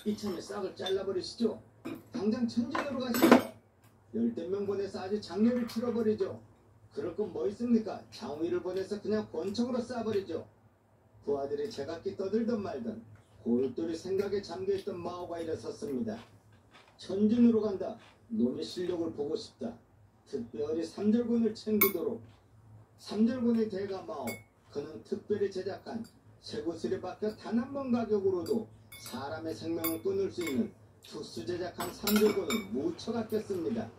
이참에 싹을 잘라버리시죠. 당장 천진으로 가시죠. 10명 보내서 아주 장례를 치러버리죠. 그럴 건 뭐 있습니까? 장위를 보내서 그냥 권총으로 쏴버리죠. 부하들이 제각기 떠들던 말던 골똘히 생각에 잠겨있던 마오가 일어섰습니다. 천진으로 간다. 놈의 실력을 보고 싶다. 특별히 삼절군을 챙기도록. 삼절군의 대가 마오. 그는 특별히 제작한 쇠구슬에 박혀 단 한 번 가격으로도 사람의 생명을 끊을 수 있는 특수 제작한 삼절군을 무척 아꼈습니다.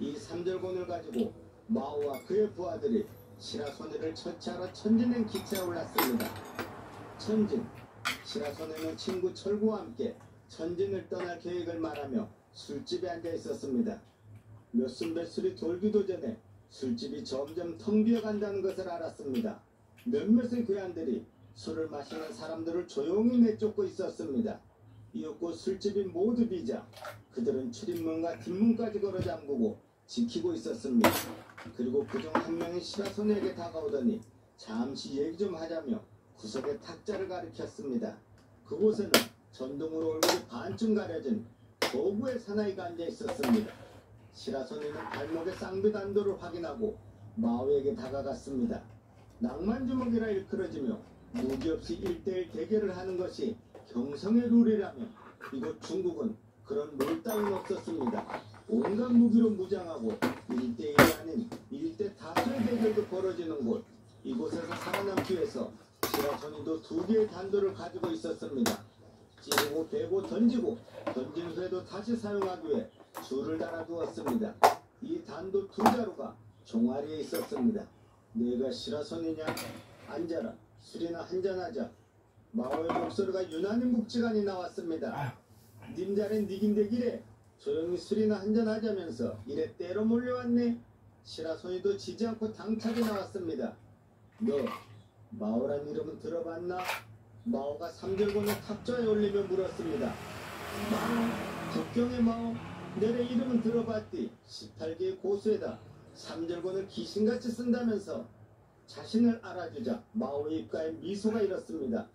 이 삼절군을 가지고 마오와 그의 부하들이 시라소니를 처치하러 천진행 기차에 올랐습니다. 천진, 시라소니는 친구 철구와 함께 천진을 떠날 계획을 말하며 술집에 앉아 있었습니다. 몇 순 몇 술이 돌기도 전에 술집이 점점 텅 비어간다는 것을 알았습니다. 몇몇의 괴한들이 술을 마시는 사람들을 조용히 내쫓고 있었습니다. 이윽고 술집이 모두 비자 그들은 출입문과 뒷문까지 걸어 잠그고 지키고 있었습니다. 그리고 그중 한 명이 시라소니에게 다가오더니 잠시 얘기 좀 하자며 구석에 탁자를 가리켰습니다. 그곳에는 전등으로 얼굴이 반쯤 가려진 거구의 사나이가 앉아 있었습니다. 시라소니는 발목의 쌍비단도를 확인하고 마오에게 다가갔습니다. 낭만주먹이라 일컬어지며 무기 없이 1대1 대결을 하는 것이 경성의 룰이라면 이곳 중국은 그런 룰 따윈 없었습니다. 온갖 무기로 무장하고 1대1이 아닌 1대 다수의 대결도 벌어지는 곳, 이곳에서 살아남기 위해서 시라소니도 2개의 단도를 가지고 있었습니다. 찌르고 베고 던지고 던진 후에도 다시 사용하기 위해 줄을 달아두었습니다. 이 단도 2자루가 종아리에 있었습니다. 내가 시라소니냐? 앉아라. 술이나 한잔하자. 마오의 목소리가 유난히 묵직하니 나왔습니다. 님 자넨 니긴데기래. 조용히 술이나 한잔하자면서 이래 때로 몰려왔네. 시라소니도 지지 않고 당차게 나왔습니다. 너 마오란 이름은 들어봤나? 마오가 삼절곤을 탑좌에 올리며 물었습니다. 마오, 국경의 마오, 내래 이름은 들어봤디. 18개의 고수에다 삼절곤을 귀신같이 쓴다면서. 자신을 알아주자 마오의 입가에 미소가 일었습니다.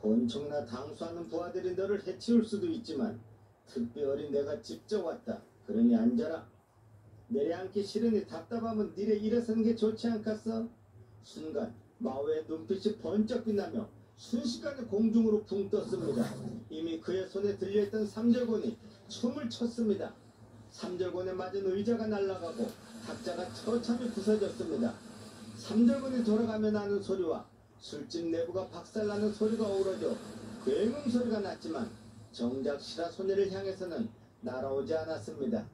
권총나 당수하는 부하들이 너를 해치울 수도 있지만 특별히 내가 직접 왔다. 그러니 앉아라. 내려앉기 싫으니 답답하면 니래 일어서는 게 좋지 않겠어? 순간 마오의 눈빛이 번쩍 빛나며 순식간에 공중으로 붕 떴습니다. 이미 그의 손에 들려있던 삼절곤이 춤을 췄습니다. 삼절곤에 맞은 의자가 날아가고 탁자가 처참히 부서졌습니다. 삼절곤이 돌아가며 나는 소리와 술집 내부가 박살나는 소리가 어우러져 굉음 소리가 났지만 정작 시라소니를 향해서는 날아오지 않았습니다.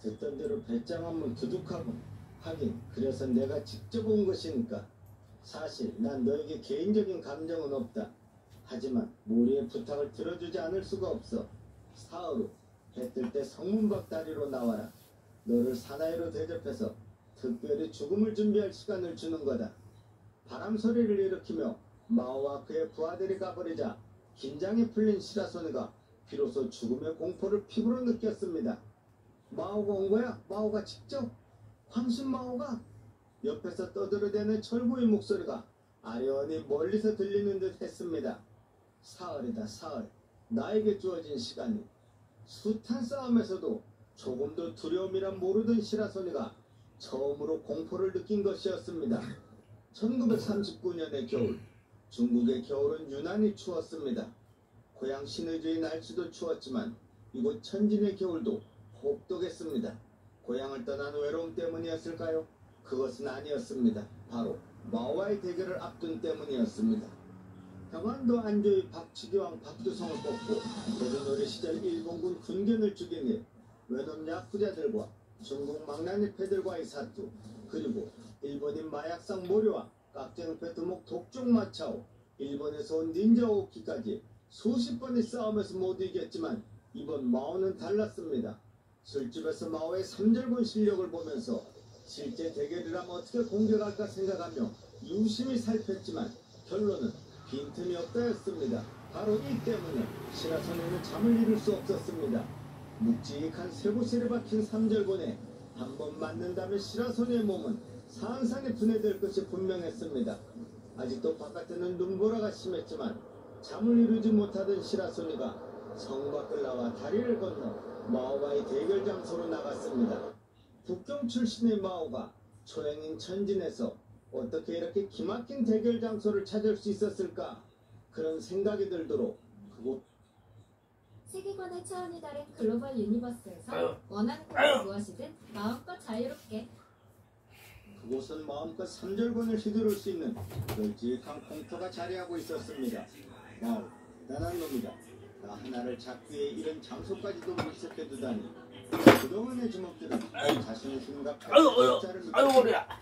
듣던 대로 배짱 한번 두둑하고 하긴 그래서 내가 직접 온 것이니까. 사실 난 너에게 개인적인 감정은 없다. 하지만 모리의 부탁을 들어주지 않을 수가 없어. 사흘 후 해 뜰 때 성문 밖 다리로 나와라. 너를 사나이로 대접해서 특별히 죽음을 준비할 시간을 주는 거다. 바람 소리를 일으키며 마오와 그의 부하들이 가버리자 긴장이 풀린 시라소니가 비로소 죽음의 공포를 피부로 느꼈습니다. 마오가 온 거야? 마오가 직접? 황신 마오가? 옆에서 떠들어대는 철구의 목소리가 아련히 멀리서 들리는 듯 했습니다. 사흘이다, 사흘. 나에게 주어진 시간이. 숱한 싸움에서도 조금도 두려움이란 모르던 시라소니가 처음으로 공포를 느낀 것이었습니다. 1939년의 겨울, 중국의 겨울은 유난히 추웠습니다. 고향 신의주의 날씨도 추웠지만 이곳 천진의 겨울도 혹독했습니다. 고향을 떠난 외로움 때문이었을까요? 그것은 아니었습니다. 바로 마오와의 대결을 앞둔 때문이었습니다. 평안도 안조의 박치기왕 박두성을 뽑고 고려노래 시절 일본군 군견을 죽인 일, 외놈 야쿠자들과 중국 망나니 패들과의 사투, 그리고 일본인 마약상 모료와 깍쟁이패 두목 독종 마차오, 일본에서 온 닌자 오키까지 수십 번의 싸움에서 모두 이겼지만 이번 마오는 달랐습니다. 술집에서 마오의 삼절곤 실력을 보면서 실제 대결이라면 어떻게 공격할까 생각하며 유심히 살폈지만 결론은 빈틈이 없다였습니다. 바로 이 때문에 시라소니는 잠을 이룰 수 없었습니다. 묵직한 쇠고실에 박힌 삼절곤에 한 번 맞는다면 시라소니의 몸은 산산이 분해될 것이 분명했습니다. 아직도 바깥에는 눈보라가 심했지만 잠을 이루지 못하던 시라소니가 성 밖을 나와 다리를 건너 마오와의 대결 장소로 나갔습니다. 북경 출신의 마오가 초행인 천진에서 어떻게 이렇게 기막힌 대결 장소를 찾을 수 있었을까? 그런 생각이 들도록 그곳 세계관의 차원이 다른 글로벌 유니버스에서 원하는 것이 무엇이든 마음껏 자유롭게. 그곳은 마음껏 삼절곤을 휘두를 수 있는 널찍한 공터가 자리하고 있었습니다. 마오, 대단한 놈이다. 나 하나를 잡기 위해 이런 장소까지도 밀색해두다니. 그동안의 주먹들은 자신의 힘과 패자를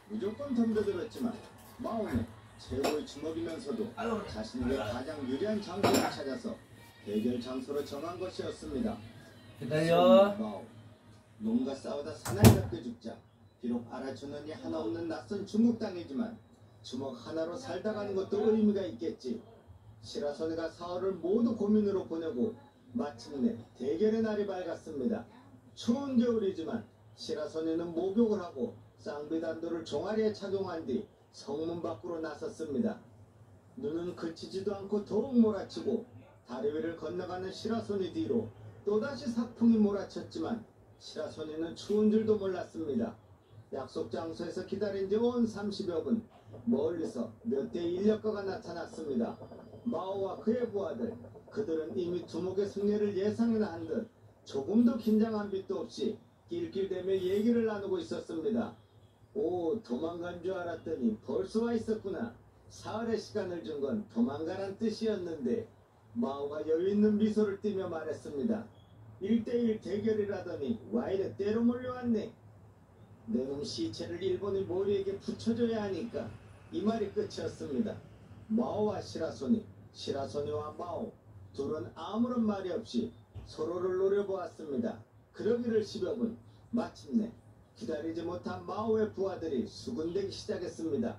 무조건 덤벼들었지만 마오는 최고의 주먹이면서도 자신에게 가장 유리한 장소를 찾아서 대결 장소로 정한 것이었습니다. 기다려. 마오, 놈과 싸우다 사나이답게 죽자. 비록 알아주는 이 하나 없는 낯선 중국 땅이지만 주먹 하나로 살다가는 것도 의미가 있겠지. 시라소니가 사흘을 모두 고민으로 보내고 마침내 대결의 날이 밝았습니다. 추운 겨울이지만 시라소니는 목욕을 하고 쌍비단도를 종아리에 착용한 뒤 성문 밖으로 나섰습니다. 눈은 그치지도 않고 더욱 몰아치고 다리 위를 건너가는 시라소니 뒤로 또다시 사풍이 몰아쳤지만 시라소니는 추운 줄도 몰랐습니다. 약속 장소에서 기다린 지 온 30여 분, 멀리서 몇 대의 인력거가 나타났습니다. 마오와 그의 부하들, 그들은 이미 두목의 승리를 예상이나 한 듯 조금도 긴장한 빛도 없이 낄낄대며 얘기를 나누고 있었습니다. 오, 도망간 줄 알았더니 벌써 와 있었구나. 사흘의 시간을 준 건 도망가란 뜻이었는데. 마오가 여유있는 미소를 띠며 말했습니다. 1대1 대결이라더니 와 이래 때로 몰려왔네. 내놈 시체를 일본의 모리에게 붙여줘야 하니까. 이 말이 끝이었습니다. 마오와 시라소니, 시라소니와 마오 둘은 아무런 말이 없이 서로를 노려보았습니다. 그러기를 10여 분, 마침내 기다리지 못한 마오의 부하들이 수군대기 시작했습니다.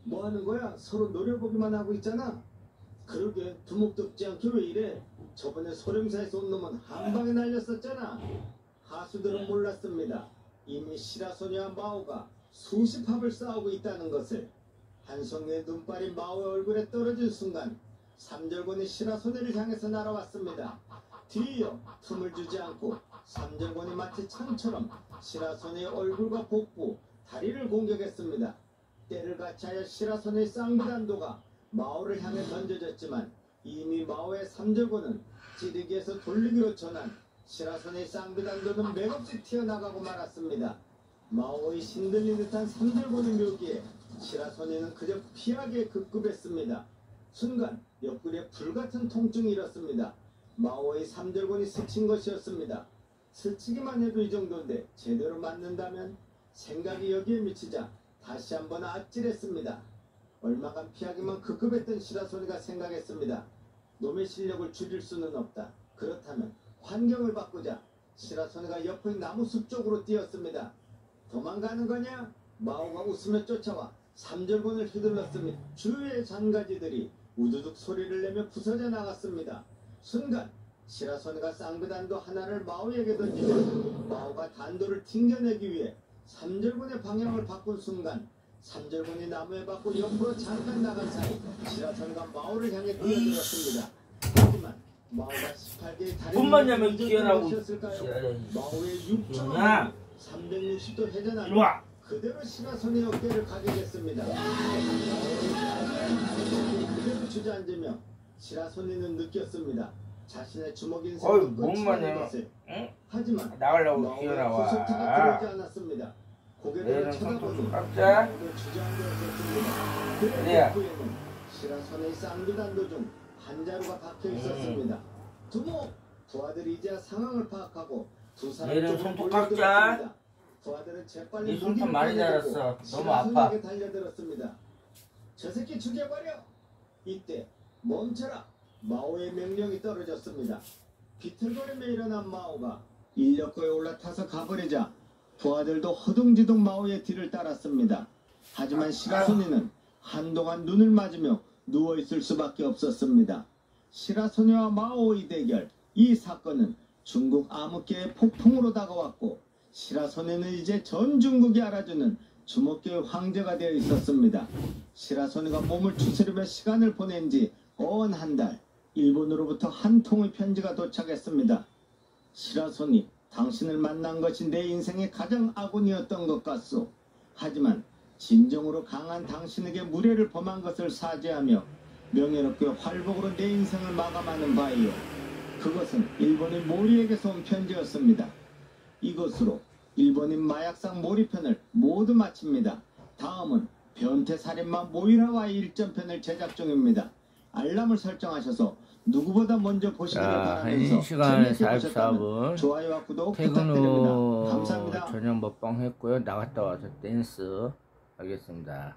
뭐하는 거야? 서로 노려보기만 하고 있잖아. 그러게 두목덥지 않게 왜 이래? 저번에 소령사에서 온 놈은 한 방에 날렸었잖아. 하수들은 몰랐습니다. 이미 시라소니와 마오가 수십 합을 싸우고 있다는 것을. 한 송이의 눈발이 마오의 얼굴에 떨어진 순간 삼절곤이 시라소니를 향해서 날아왔습니다. 뒤이어 틈을 주지 않고 삼절곤이 마치 창처럼 시라소니의 얼굴과 복부, 다리를 공격했습니다. 때를 같이하여 시라소니의 쌍비단도가 마오를 향해 던져졌지만 이미 마오의 삼절곤은 찌르기에서 돌리기로 전한 시라소니의 쌍비단도는 맥없이 튀어나가고 말았습니다. 마오의 신들린 듯한 삼절곤의 묘기에 시라소니는 그저 피하기에 급급했습니다. 순간 옆구리에 불같은 통증이 일었습니다. 마오의 삼절곤이 스친 것이었습니다. 스치기만 해도 이 정도인데 제대로 맞는다면? 생각이 여기에 미치자 다시 한번 아찔했습니다. 얼마간 피하기만 급급했던 시라소니가 생각했습니다. 놈의 실력을 줄일 수는 없다. 그렇다면 환경을 바꾸자. 시라소니가 옆의 나무숲 쪽으로 뛰었습니다. 도망가는 거냐? 마오가 웃으며 쫓아와 삼절곤을 휘둘렀습니다. 주위의 잔가지들이 우두둑 소리를 내며 부서져 나갔습니다. 순간 시라소니가 쌍비단도 하나를 마오에게 던지며 마오가 단도를 튕겨내기 위해 삼절곤의 방향을 바꾼 순간 삼절곤이 나무에 박고 옆으로 잠깐 나간 사이 시라소니가 마오를 향해 뛰어들었습니다. 하지만 마오가 18개의 다리를 뿐만 야면 뛰어나고 마오의 6초 360도 회전하며 그대로 시라소니 어깨를 가격했습니다. 그대로 주저앉으며 시라소니는 느꼈습니다. 자신의 주먹 인생을 끝이라는 것을. 하지만 나가려고 뛰어나와. 구속타가 들어오지 않았습니다. 고개를 쳐다보니 주저앉았습니다. 그의 복부에는 시라소니의 쌍비단도 중 한 자루가 박혀 있었습니다. 두목! 부하들이 이제야 상황을 파악하고 두 사람 쪽으로 몰려들었습니다. 부하들은 재빨리 이 손톱 많이 자랐어. 너무 아파. 시라소니에게 달려들었습니다. 저 새끼 죽여버려! 이때 멈춰라! 마오의 명령이 떨어졌습니다. 비틀거리며 일어난 마오가 인력거에 올라타서 가버리자 부하들도 허둥지둥 마오의 뒤를 따랐습니다. 하지만 시라소니는 한동안 눈을 맞으며 누워있을 수밖에 없었습니다. 시라소니와 마오의 대결, 이 사건은 중국 암흑계의 폭풍으로 다가왔고 시라소니는 이제 전 중국이 알아주는 주먹계의 황제가 되어 있었습니다. 시라소니가 몸을 추스르며 시간을 보낸 지 어언 한 달, 일본으로부터 한 통의 편지가 도착했습니다. 시라소니, 당신을 만난 것이 내 인생의 가장 악운이었던 것 같소. 하지만 진정으로 강한 당신에게 무례를 범한 것을 사죄하며 명예롭게 활복으로 내 인생을 마감하는 바이요. 그것은 일본의 모리에게서 온 편지였습니다. 이것으로 일본인 마약상 모리편을 모두 마칩니다. 다음은 변태살인마 모이라와의 1전편을 제작 중입니다. 알람을 설정하셔서 누구보다 먼저 보시기를 바라면서 1시간 재밌게 44분 보셨다면 좋아요와 구독 퇴근 부탁드립니다. 후 감사합니다. 저녁 먹방 했고요. 나갔다 와서 댄스 하겠습니다.